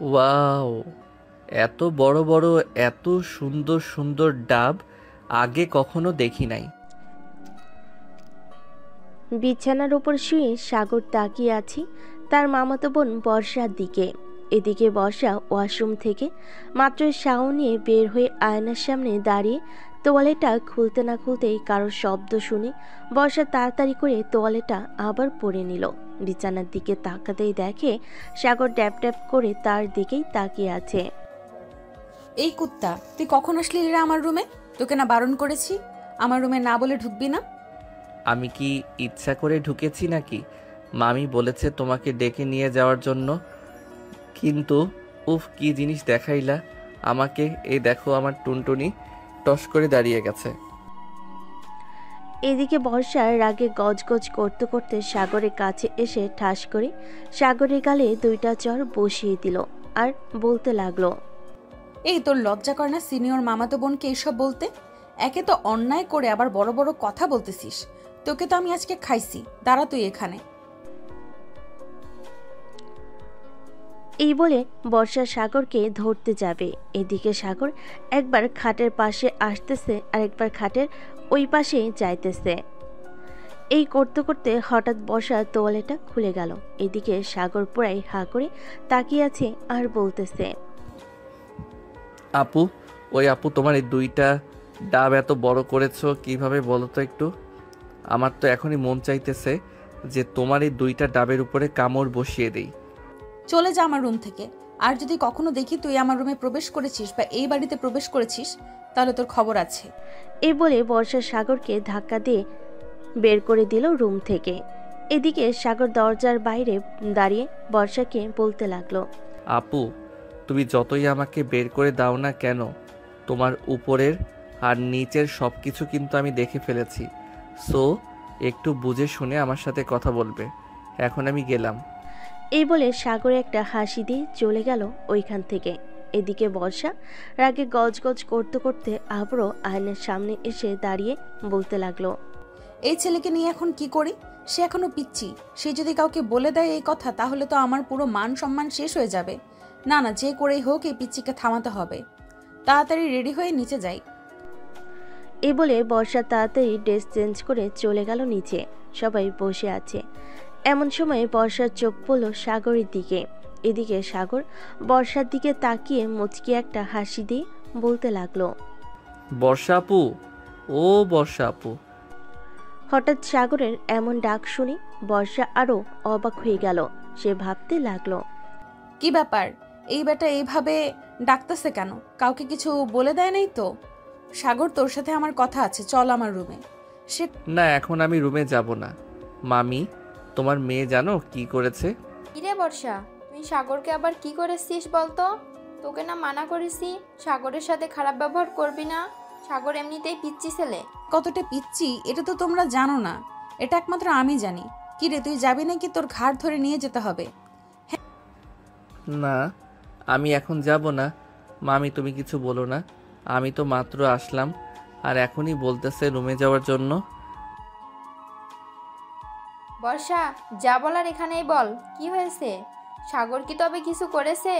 Wow, এত বড় বড়, এত সুন্দর সুন্দর ডাব আগে কখনো দেখি নাই। বিছানার উপর শুয়ে সাগর তাকিয়ে আছে তার মামাতো বোন বর্ষার দিকে। এদিকে বর্ষা ওয়াশরুম থেকে মাত্র শাওয়ার নিয়ে বের হয়ে আয়নার সামনে দাঁড়িয়ে তোয়ালেটা খুলতে না খুলতেই কারোর শব্দ শুনে বর্ষা তাড়াতাড়ি করে তোয়ালেটা আবার পরে নিল। বিছানার দিকে তাকাতেই দেখে সাগর ড্যাপ ড্যাপ করে তার দিকেই তাকিয়ে আছে। এই কুত্তা, তুই কখন আসলি রে আমার রুমে? তোকে না বারণ করেছি আমার রুমে না বলে ঢুকবি না? আমি কি ইচ্ছা করে ঢুকেছি নাকি? মামি বলেছে তোমাকে ডেকে নিয়ে যাওয়ার জন্য। কিন্তু উফ, কি জিনিস দেখাইলা আমাকে। এই দেখো আমার টুনটুনি টস করে দাঁড়িয়ে গেছে। এদিকে বর্ষার রাগে গজগজ করতে করতে সাগরের কাছে এসে ঠাস করে সাগরের গালে দুইটা চর বসিয়ে দিল আর বলতে লাগলো, এই তোর লজ্জা করে না সিনিয়র মামাতো বোনকে এইসব বলতে? একে তো অন্যায় করে আবার বড় বড় কথা বলতেছিস। তোকে তো আমি আজকে খাইছি, দাঁড়া তুই এখানে। এই বলে বর্ষা সাগরকে ধরতে যাবে। এদিকে সাগর একবার খাটের পাশে আসতেছে আর একবার খাটের ওই পাশে যাইতেছে। এই করতে করতে হঠাৎ বর্ষা তোয়ালেটা খুলে গেল। এদিকে সাগর পুরাই হা করে তাকিয়ে আছে আর বলতেছে, আপু, ওই আপু, তোমার এই দুইটা ডাব এত বড় করেছো কিভাবে বলো তো একটু? আমার তো এখনই মন চাইতেছে যে তোমার এই দুইটা ডাবের উপরে কামড় বসিয়ে দেই। চলে যা আমার রুম থেকে। আর যদি কখনো দেখি তুই আমার রুমে প্রবেশ করেছিস বা এই বাড়িতে প্রবেশ করেছিস, তাহলে তোর খবর আছে। এই বলে বর্ষা সাগরকে ধাক্কা দিয়ে বের করে দিল রুম থেকে। এদিকে সাগর দরজার বাইরে দাঁড়িয়ে বর্ষাকে বলতে লাগলো, আপু, তুমি যতই আমাকে বের করে দাও না কেন, তোমার উপরের আর নিচের সব কিছু কিন্তু আমি দেখে ফেলেছি। সো একটু বুঝে শুনে আমার সাথে কথা বলবে। এখন আমি গেলাম। এই বলে সাগরে একটা হাসি দিয়ে চলে গেল ওইখান থেকে। এদিকে বর্ষা রাগে গজগজ করতে করতে আবারও আয়নার সামনে এসে দাঁড়িয়ে বলতে লাগলো, এই ছেলেকে নিয়ে এখন কি করি? সে এখনো পিচ্ছি। সে যদি কাউকে বলে দেয় এই কথা, তাহলে তো আমার পুরো মান সম্মান শেষ হয়ে যাবে। না না, যে করেই হোক এই পিচ্চিকে থামাতে হবে। তাড়াতাড়ি রেডি হয়ে নিচে যাই। এই বলে বর্ষা তাড়াতাড়ি ড্রেস চেঞ্জ করে চলে গেল নিচে। সবাই বসে আছে। এমন সময় বর্ষার চোখ পড়ল সাগরের দিকে। এদিকে সাগর বর্ষার দিকে তাকিয়ে মুচকি একটা হাসি দিয়ে বলতে লাগলো, বর্ষা আপু, ও বর্ষা আপু। হঠাৎ সাগরের এমন ডাক শুনে বর্ষা আরো অবাক হয়ে গেল। সে ভাবতে লাগলো, কি ব্যাপার, এই বেটা এইভাবে ডাকতেছে কেন? কাউকে কিছু বলে দেয় নাই তো? সাগর, তোর সাথে আমার কথা আছে, চল আমার রুমে। সে না, এখন আমি রুমে যাব না। মামি, তোমার মেয়ে জানো কি করেছে? কিরে বর্ষা, তুই সাগরকে আবার কি করেছিস বলতো? তোকে না মানা করেছি সাগরের সাথে খারাপ ব্যবহার করবি না। সাগর এমনিতেই পিচ্চি ছেলে। কতটা পিচ্ছি এটা তো তোমরা জানো না, এটা একমাত্র আমি জানি। কিরে, তুই যাবি নাকি তোর ঘাড় ধরে নিয়ে যেতে হবে? না, আমি এখন যাব না। মামি, তুমি কিছু বলো না। আমি তো মাত্র আসলাম আর এখনই বলতেছে রুমে যাওয়ার জন্য। বর্ষা, যা বলার এখানেই বল, কি হয়েছে? সাগর কি তবে কিছু করেছে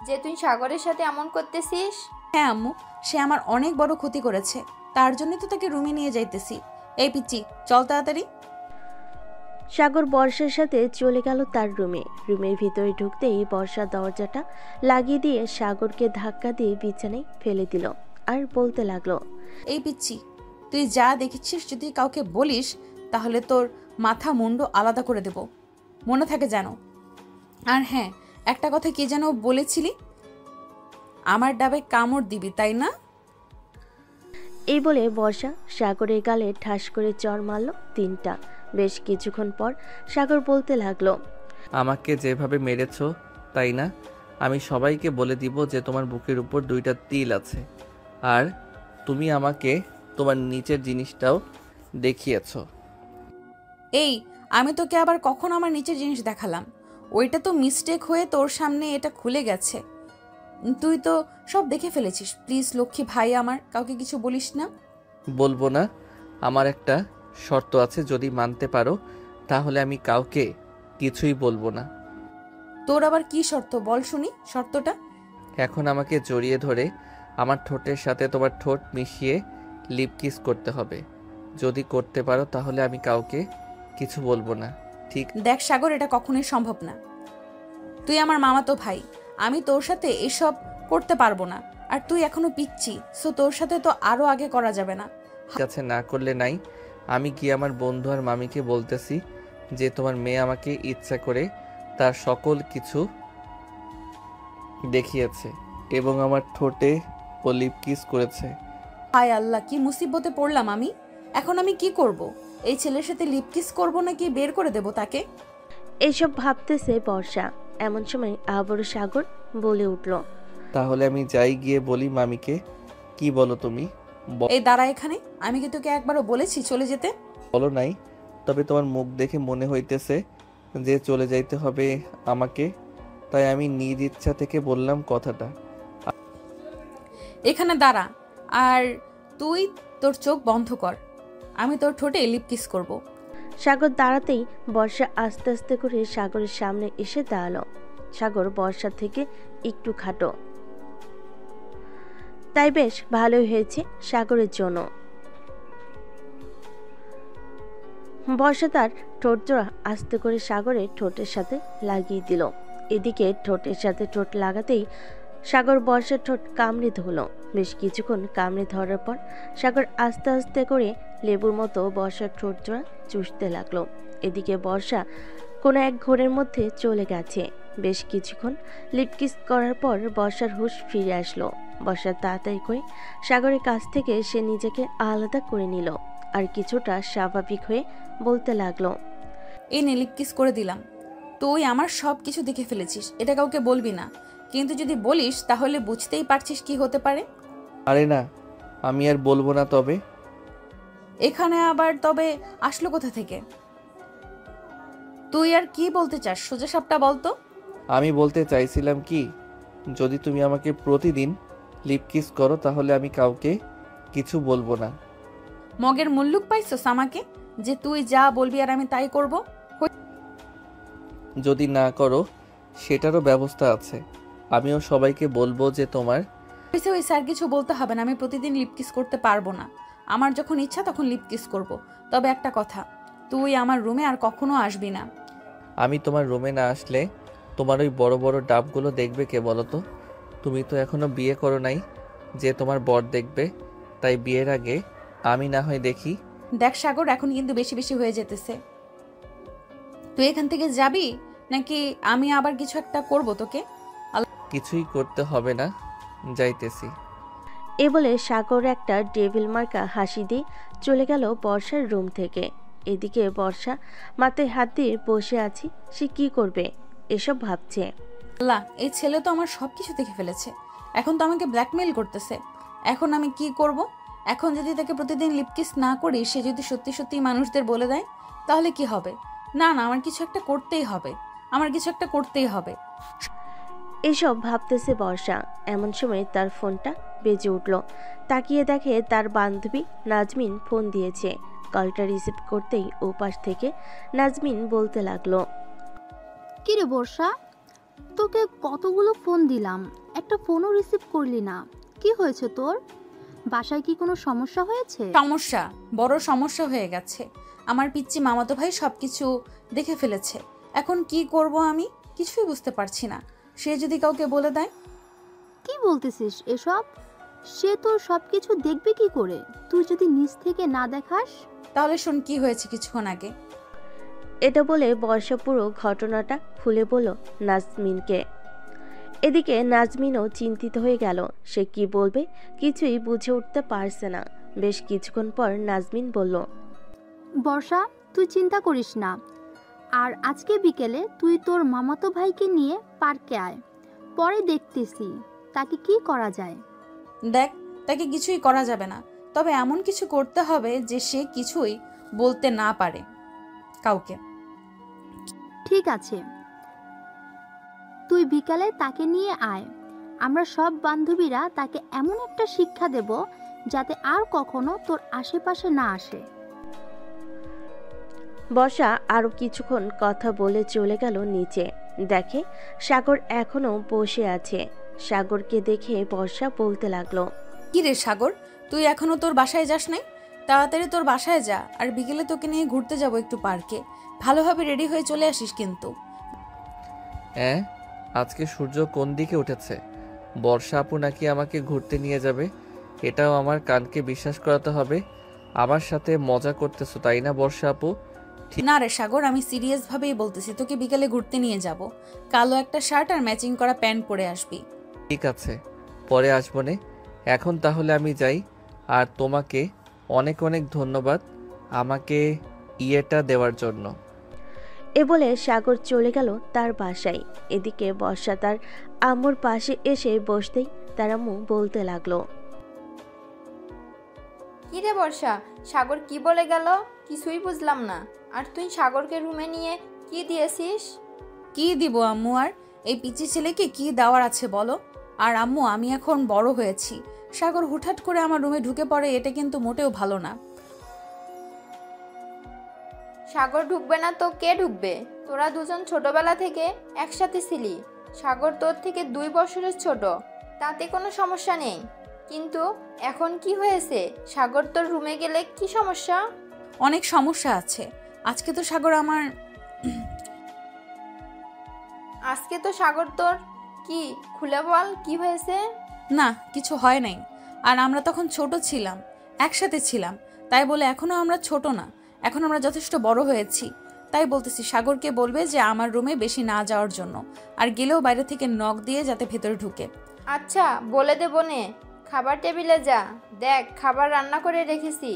যে তুই সাগরের সাথে এমন করতেছিস? হ্যাঁ আম্মু, সে আমার অনেক বড় ক্ষতি করেছে, তার জন্যই তো তাকে রুমে নিয়ে যাইতেছি। এই পিচ্চি, চল তাড়াতাড়ি। সাগর বর্ষার সাথে চলে গেল তার রুমে। রুমের ভিতরে ঢুকতেই বর্ষা দরজাটা লাগিয়ে দিয়ে সাগরকে ধাক্কা দিয়ে বিছানায় ফেলে দিল আর বলতে লাগলো, এই পিচ্চি, তুই যা দেখেছিস যদি কাউকে বলিস, তাহলে তোর মাথা মুন্ডু আলাদা করে দেব, মনে থাকে যেন। আর হ্যাঁ, একটা কথা কি যেন বলেছিলি, আমার ডাবে কামড় দিবি, তাই না? এই বলে বর্ষা সাগরের গালে ঠাস করে চড় মারল 3টা। বেশ কিছুক্ষণ পর সাগর বলতে লাগলো, আমাকে যেভাবে মেরেছো, তাই না, আমি সবাইকে বলে দিব যে তোমার বুকের উপর 2টা তিল আছে। আর তুমি আমাকে তোমার নিচের জিনিসটাও দেখিয়েছো। এই, আমি তোকে আবার কখন আমার নিচের জিনিস দেখালাম? ওইটা তো মিস্টেক হয়ে তোর সামনে এটা খুলে গেছে। তুই তো সব দেখে ফেলেছিস। প্লিজ লক্ষ্মী ভাই আমার, কাউকে কিছু বলিস না। বলবো না। আমার একটা শর্ত আছে, যদি মানতে পারো তাহলে আমি কাউকে কিছুই বলবো না। তোর আবার কি শর্ত বল শুনি শর্তটা। এখন আমাকে জড়িয়ে ধরে আমার ঠোঁটের সাথে তোমার ঠোঁট মিশিয়ে লিপ কিস করতে হবে। যদি করতে পারো তাহলে আমি কাউকে কিছু বলবো না, ঠিক? দেখ সাগর, এটা কখনোই সম্ভব না। তুই আমার মামাতো ভাই, আমি তোর সাথে এসব করতে পারবো না। আর তুই এখনো পিচ্ছি, সো তোর সাথে তো আরো আগে করা যাবে না। কাছে না করলে নাই। আমি গিয়ে আমার বন্ধু আর মামিকে বলতেছি যে তোমার মেয়ে আমাকে ইচ্ছা করে তার সকল কিছু দেখিয়েছে এবং আমার ঠোঁটে ও লিপ কিস করেছে। হায় আল্লাহ, কি মুসিবতে পড়লাম আমি। এখন আমি কি করব? এই ছেলের সাথে লিপ কিস করবো নাকি বের করে দেব তাকে? এসব ভাবতেছে বর্ষা। এমন সময় আবারও সাগর বলে উঠল, তাহলে আমি যাই গিয়ে বলি মামিকে। কি বলো তুমি? এই দাঁড়া এখানে। আমি কি তোকে একবারও বলেছি চলে যেতে? বলো নাই, তবে তোমার মুখ দেখে মনে হইতেছে যে চলে যাইতে হবে আমাকে, তাই আমি নিজ ইচ্ছা থেকে বললাম কথাটা। এখানে দাঁড়া, আর তুই তোর চোখ বন্ধ কর। আমি তোর ঠোঁটে লিপ কিস করব। সাগর দাঁড়াতেই বর্ষা আস্তে আস্তে করে সাগরের সামনে এসে দাঁড়ালো। সাগর বর্ষা থেকে একটু খাটো, তাই বেশ ভালোই হয়েছে সাগরের জন্য। বর্ষা তার ঠোঁট জোড়া আস্তে করে সাগরের ঠোঁটের সাথে লাগিয়ে দিল। এদিকে ঠোঁটের সাথে ঠোঁট লাগাতেই সাগর বর্ষার ঠোঁট কামড়ে ধরল। বেশ কিছুক্ষণ কামড়ে ধরার পর সাগর আস্তে আস্তে করে লেবুর মতো বর্ষার ঠোঁট জোড়া চুষতে লাগলো। এদিকে বর্ষা কোনো এক ঘোরের মধ্যে চলে গেছে। বেশ কিছুক্ষণ লিপকিস করার পর বর্ষার হুঁশ ফিরে আসলো। বর্ষা তাড়াতাড়ি করে সাগরের কাছ থেকে সে নিজেকে আলাদা করে নিল আর কিছুটা স্বাভাবিক হয়ে বলতে লাগলো, এই নে লিপ কিস করে দিলাম। তুই আমার সব কিছু দেখে ফেলেছিস, এটা কাউকে বলবি না। কিন্তু যদি বলিস তাহলে বুঝতেই পারছিস কি হতে পারে। আরে না, আমি আর বলবো না। তবে এখানে আবার তবে আসলো কোথা থেকে? তুই আর কি বলতে চাস সোজা সাপটা বলতো। আমি বলতে চাইছিলাম কি, যদি তুমি আমাকে প্রতিদিন লিপ কিস করো তাহলে আমি কাউকে কিছু বলবো না। মগের মুল্লুক পাইছস আমাকে, যে তুই যা বলবি আর আমি তাই করব? যদি না করো সেটারও ব্যবস্থা আছে। আমিও সবাইকে বলবো যে তোমার। ওই স্যার কিছু বলতে হবে না, আমি প্রতিদিন লিপ কিস করতে পারবো না। আমার যখন ইচ্ছা তখন লিপ কিস করব। তবে একটা কথা, তুই আমার রুমে আর কখনো আসবি না। আমি তোমার রুমে না আসলে তোমার ওই বড় বড় ডাবগুলো দেখবে কে বলো তো? তুমি তো এখনো বিয়ে করো নাই যে তোমার বর দেখবে, তাই বিয়ের আগে আমি না হয় দেখি। দেখ সাগর, এখন কিন্তু বেশি বেশি হয়ে যেতেছে। তুই এখান থেকে যাবি নাকি আমি আবার কিছু একটা করব তোকে? কিছুই করতে হবে না, যাইতেছি। এ বলে সাগর একটা ডেভিল মার্কা হাসি দিয়ে চলে গেল বর্ষার রুম থেকে। এদিকে বর্ষা মাথায় হাত দিয়ে বসে আছে। সে কি করবে এসব ভাবছে। আল্লাহ, এই ছেলে তো আমার সবকিছু দেখে ফেলেছে। এখন তো আমাকে ব্ল্যাকমেইল করতেছে। এখন আমি কি করব? এখন যদি তাকে প্রতিদিন লিপকিস না করি, সে যদি সত্যি সত্যি মানুষদের বলে দেয়, তাহলে কি হবে? না না, আমার কিছু একটা করতেই হবে। আমার কিছু একটা করতেই হবে। এসব ভাবতেছে বর্ষা। এমন সময় তার ফোনটা বেজে উঠল। তাকিয়ে দেখে তার বান্ধবী নাজমিন ফোন দিয়েছে। কলটা রিসিভ করতেই ওপাশ থেকে নাজমিন বলতে লাগলো, কিরে বর্ষা, তোকে কতগুলো ফোন দিলাম, একটা ফোনও রিসিভ করলি না। কি হয়েছে তোর? বাসায় কি কোনো সমস্যা হয়েছে? সমস্যা, বড় সমস্যা হয়ে গেছে। আমার পিচ্চি মামাতো ভাই সবকিছু দেখে ফেলেছে। এখন কি করব আমি কিছুই বুঝতে পারছি না। সে যদি কাউকে বলে দেয়? কি বলতেছিস এসব? সে তোর সব কিছু দেখবে কি করে, তুই যদি নিজ থেকে না দেখাস? তাহলে শোন কি হয়েছে কিছুক্ষণ আগে। এটা বলে বর্ষা পুরো ঘটনাটা খুলে বলল নাজমিনকে। এদিকে নাজমিনও চিন্তিত হয়ে গেল। সে কি বলবে কিছুই বুঝে উঠতে পারছে না। বেশ কিছুক্ষণ পর নাজমিন বলল, বর্ষা, তুই চিন্তা করিস না। আর আজকে বিকেলে তুই তোর মামাতো ভাইকে নিয়ে পার্কে আয়, পরে দেখতেছি তাকে কি করা যায়। দেখ, তাকে কিছুই করা যাবে না, তবে এমন কিছু করতে হবে যে সে কিছুই বলতে না পারে কাউকে। ঠিক আছে, তুই বিকালে তাকে নিয়ে আয়। আমরা সব বান্ধবীরা তাকে এমন একটা শিক্ষা দেব যাতে আর কখনো তোর আশেপাশে না আসে। বর্ষা আরো কিছুক্ষণ কথা বলে চলে গেল নিচে। দেখে সাগর এখনো বসে আছে। সাগরকে দেখে বর্ষা বলতে লাগলো, কি রে সাগর, তুই এখনো তোর বাসায় যাস নাই? তাড়াতাড়ি তোর বাসায় যা, আর বিকেলে তোকে নিয়ে ঘুরতে যাব একটু পার্কে। ভালোভাবে রেডি হয়ে চলে আসিস কিন্তু। হ্যাঁ, আজকে সূর্য কোন দিকে উঠেছে? বর্ষা আপু নাকি আমাকে ঘুরতে নিয়ে যাবে? এটাও আমার কানকে বিশ্বাস করাতে হবে। আমার সাথে মজা করতেছো তাই না বর্ষা আপু? না রে সাগর, আমি সিরিয়াস ভাবেই বলতেছি, তোকে বিকেলে ঘুরতে নিয়ে যাব। কালো একটা শার্ট আর ম্যাচিং করা প্যান্ট পরে আসবি। ঠিক আছে, পরে আসবো নে। এখন তাহলে আমি যাই। আর তোমাকে অনেক অনেক ধন্যবাদ আমাকে ইয়েটা দেওয়ার জন্য। এ বলে সাগর চলে গেল তার বাসায়। এদিকে বর্ষা তার আম্মুর পাশে এসে বসতেই তার আম্মু বলতে লাগলো, কি রে বর্ষা, সাগর কি বলে গেল? কিছুই বুঝলাম না। আর তুই সাগরকে রুমে নিয়ে কি দিয়েছিস? কি দিব আম্মু, আর এই পিচি ছেলেকে কি দেওয়ার আছে বলো? আর আম্মু, আমি এখন বড় হয়েছি। সাগর হুটহাট করে আমার রুমে ঢুকে পড়ে, এটা কিন্তু মোটেও ভালো না। সাগর ঢুকবে না তো কে ঢুকবে? তোরা দুজন ছোটবেলা থেকে একসাথে ছিলি। সাগর তোর থেকে 2 বছরের ছোট, তাতে কোনো সমস্যা নেই। কিন্তু এখন কি হয়েছে? সাগর তোর রুমে গেলে কি সমস্যা? অনেক সমস্যা আছে। আজকে তো সাগর কি খুলে বল, কি হয়েছে? না, কিছু হয় নাই। আর আমরা তখন ছোট ছিলাম, একসাথে ছিলাম, তাই বলে এখনো আমরা ছোট না। এখন আমরা যথেষ্ট বড় হয়েছি। তাই বলতেছি, সাগরকে বলবে যে আমার রুমে বেশি না যাওয়ার জন্য, আর গেলেও বাইরে থেকে নক দিয়ে যাতে ভেতরে ঢুকে। আচ্ছা, বলে দেবো নে। খাবার টেবিলে যা, দেখ খাবার রান্না করে রেখেছি।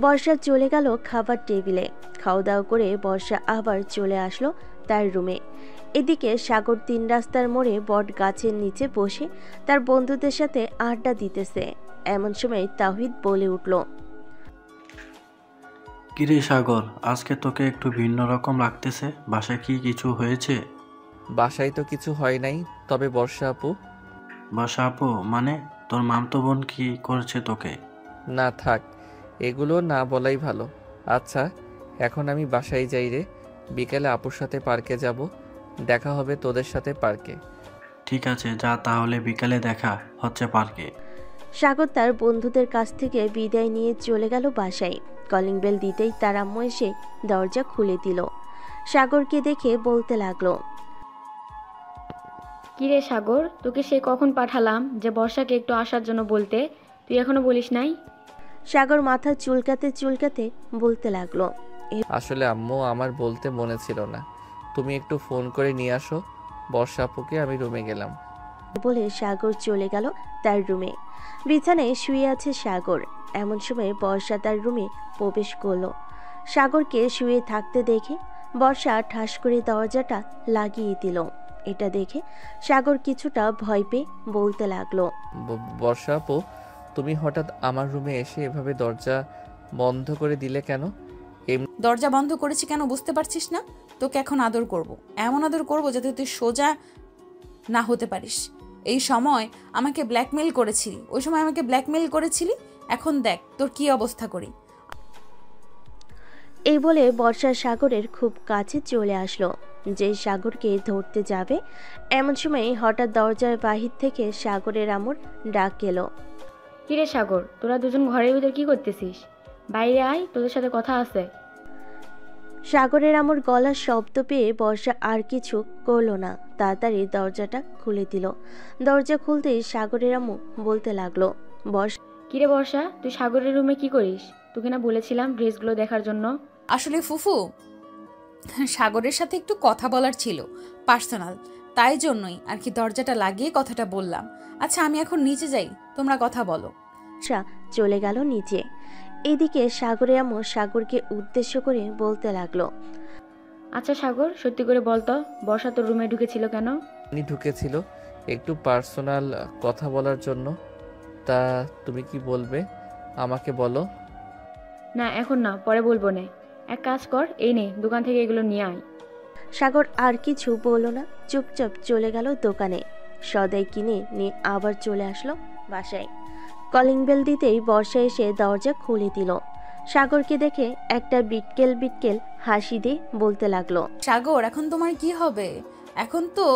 বর্ষা চলে গেল খাবার টেবিলে। খাওয়া দাওয়া করে বর্ষা আবার চলে আসলো তার রুমে। এদিকে সাগর 3 রাস্তার মোড়ে বট গাছের নিচে বসে তার বন্ধুদের সাথে আড্ডা দিতেছে। এমন সময় তাওহিদ বলে উঠল, কিরে সাগর, আজকে তোকে একটু ভিন্ন রকম লাগতেছে। বাসায় কি কিছু হয়েছে? বাসায় তো কিছু হয় নাই, তবে বর্ষা আপু। বাসা আপু মানে তোর মামতো বোন কি করেছে তোকে? না থাক, এগুলো না বলাই ভালো। আচ্ছা, এখন আমি বাসায় যাই রে। বিকেলে আপুর সাথে পার্কে যাব। দেখা হবে তোদের সাথে পার্কে। ঠিক আছে, যা তাহলে, বিকালে দেখা হচ্ছে পার্কে। সাগর তার বন্ধুদের কাছ থেকে বিদায় নিয়ে চলে গেল বাসায়। কলিং বেল দিতেই তার আম্মু এসে দরজা খুলে দিল। সাগরকে দেখে বলতে লাগলো, কিরে সাগর, তোকে সে কখন পাঠালাম যে বর্ষাকে একটু আসার জন্য বলতে, তুই এখনো বলিস নাই? সাগর মাথা চুলকাতে চুলকাতে বলতে লাগলো, আসলে আম্মু, আমার বলতে মনে ছিল না। তুমি একটু ফোন করে নিয়ে আসো বর্ষা আপুকে। আমি রুমে গেলাম। বলে সাগর চলে গেল তার রুমে। বিছানায় শুয়ে আছে সাগর। এমন সময় বর্ষা তার রুমে প্রবেশ করলো। সাগরকে শুয়ে থাকতে দেখে বর্ষা ঠাস করে দরজাটা লাগিয়ে দিল। এটা দেখে সাগর কিছুটা ভয় পেয়ে বলতে লাগলো, বর্ষা আপু, তুমি হঠাৎ আমার রুমে এসে এভাবে দরজা বন্ধ করে দিলে কেন? দরজা বন্ধ করেছি কেন বুঝতে পারছিস না? তোকে এখন আদর করব, এমন আদর করব যাতে তুই সোজা না হতে পারিস। এই সময় আমাকে ব্ল্যাকমেল করেছিলি, ওই সময় আমাকে ব্ল্যাকমেল করেছিলি, এখন দেখ তোর কি অবস্থা করি। এই বলে বর্ষা সাগরের খুব কাছে চলে আসলো। যে সাগরকে ধরতে যাবে, এমন সময় হঠাৎ দরজার বাহির থেকে সাগরের আমর ডাক এলো, কিরে সাগর, তোরা দুজন ঘরের ভিতর কি করতেছিস? বাইরে আয়, তোদের সাথে কথা আছে। সাগরের আমর গলার শব্দ পেয়ে বর্ষা আর কিছু করলো না, তাড়াতাড়ি দরজাটা খুলে দিল। দরজা খুলতেই সাগরের আম্মু বলতে লাগলো, কিরে বর্ষা, তুই সাগরের রুমে কি করিস? তোকে না বলেছিলাম ড্রেসগুলো দেখার জন্য? আসলে ফুফু, সাগরের সাথে একটু কথা বলার ছিল, পার্সোনাল, তাই জন্যই আর কি দরজাটা লাগিয়ে কথাটা বললাম। আচ্ছা, আমি এখন নিচে যাই, তোমরা কথা বলো। চলে গেল নিচে। এদিকে সাগরের আম্মু সাগরকে উদ্দেশ্য করে বলতে লাগলো, আচ্ছা সাগর, সত্যি করে বলতো, বর্ষা তোর রুমে ঢুকেছিল কেন? উনি ঢুকেছিল একটু পার্সোনাল কথা বলার জন্য। তা তুমি কি বলবে আমাকে বলো। না এখন না, পরে বলবো নে। এক কাজ কর, এই নে, দোকান থেকে এগুলো নিয়ে আয়। সাগর আর কিছু বলল না, চুপচাপ চলে গেল দোকানে। সদাই কিনে নিয়ে আবার চলে আসলো বাসায়। কলিং বেল দিতেই বর্ষা এসে দরজা খুলে দিল। সাগরকে দেখে একটা বিটকেল বিটকেল হাসি দিয়ে বলতে লাগলো, সাগর, এখন তোমার কি হবে? এখন তো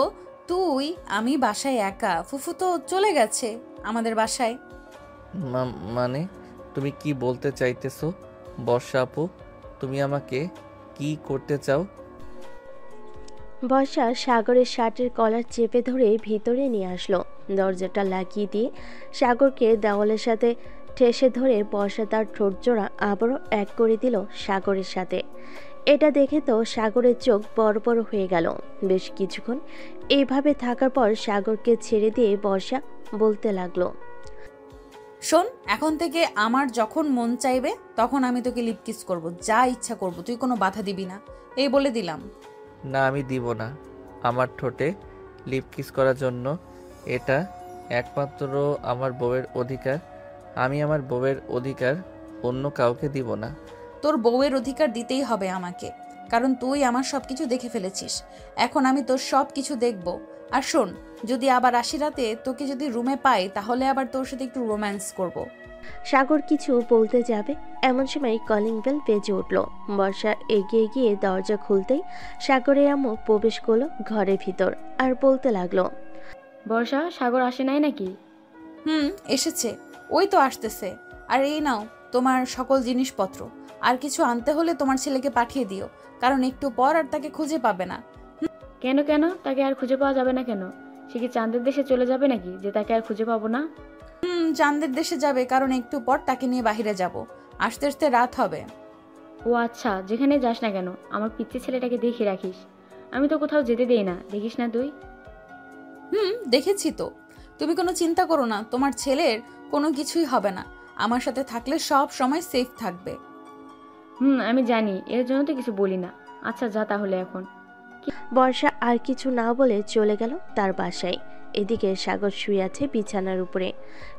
তুই আমি বাসায় একা, ফুফু তো চলে গেছে আমাদের বাসায়। মানে তুমি কি বলতে চাইতেছো বর্ষা আপু? তুমি আমাকে কি করতে চাও? বর্ষা সাগরের শার্টের কলার চেপে ধরে ভিতরে নিয়ে আসলো। দরজাটা লাগিয়ে দিয়ে সাগরকে দেওয়ালের সাথে ঠেসে ধরে বর্ষা তার ঠোঁট জোড়া আবারও এক করে দিল সাগরের সাথে। এটা দেখে তো সাগরের চোখ বড় বড় হয়ে গেল। বেশ কিছুক্ষণ এইভাবে থাকার পর সাগরকে ছেড়ে দিয়ে বর্ষা বলতে লাগলো, শোন, এখন থেকে আমার যখন মন চাইবে তখন আমি তোকে লিপ কিস করবো, যা ইচ্ছা করব, তুই কোনো বাধা দিবি না, এই বলে দিলাম। না, আমি দিব না। আমার ঠোঁটে লিপ কিস করার জন্য এটা একমাত্র আমার বউয়ের অধিকার। আমি আমার বউয়ের অধিকার অন্য কাউকে দিব না। তোর বউয়ের অধিকার দিতেই হবে আমাকে, কারণ তুই আমার সবকিছু দেখে ফেলেছিস। এখন আমি তোর সব কিছু দেখব। আর শোন, যদি আবার আসি রাতে তোকে যদি রুমে পাই তাহলে আবার তোর সাথে একটু রোম্যান্স করব। সাগর কিছু বলতে যাবে এমন সময় কলিং বেল বেজে উঠল। বর্ষা এগিয়ে গিয়ে দরজা খুলতেই সাগরের আম্মু প্রবেশ করলো ঘরের ভিতর আর বলতে লাগলো, বর্ষা, সাগর আসে নাই নাকি? এসেছে, ওই তো আসতেছে। আর এই নাও তোমার সকল জিনিসপত্র। আর কিছু আনতে হলে তোমার ছেলেকে পাঠিয়ে দিও, কারণ একটু পর আর তাকে খুঁজে পাবে না। কেন কেন? তাকে আর খুঁজে পাওয়া যাবে না কেন? সে কি চাঁদের দেশে চলে যাবে নাকি যে তাকে আর খুঁজে পাবো না? চাঁদের দেশে যাবে, কারণ একটু পর তাকে নিয়ে বাহিরে যাব, আসতে আসতে রাত হবে। ও আচ্ছা, যেখানে যাস না কেন আমার পিচ্চি ছেলেটাকে দেখে রাখিস। আমি তো কোথাও যেতে দেই না, দেখিস না তুই? দেখেছি তো। তুমি কোনো চিন্তা করো না, তোমার ছেলের কোনো কিছুই হবে না। আমার সাথে থাকলে সব সময় সেফ থাকবে। আমি জানি, এর জন্য তো কিছু বলি না। আচ্ছা যা তাহলে এখন। বর্ষা আর কিছু না বলে চলে গেল তার বাসায়। এদিকে সাগর শুয়ে আছে বিছানার উপরে।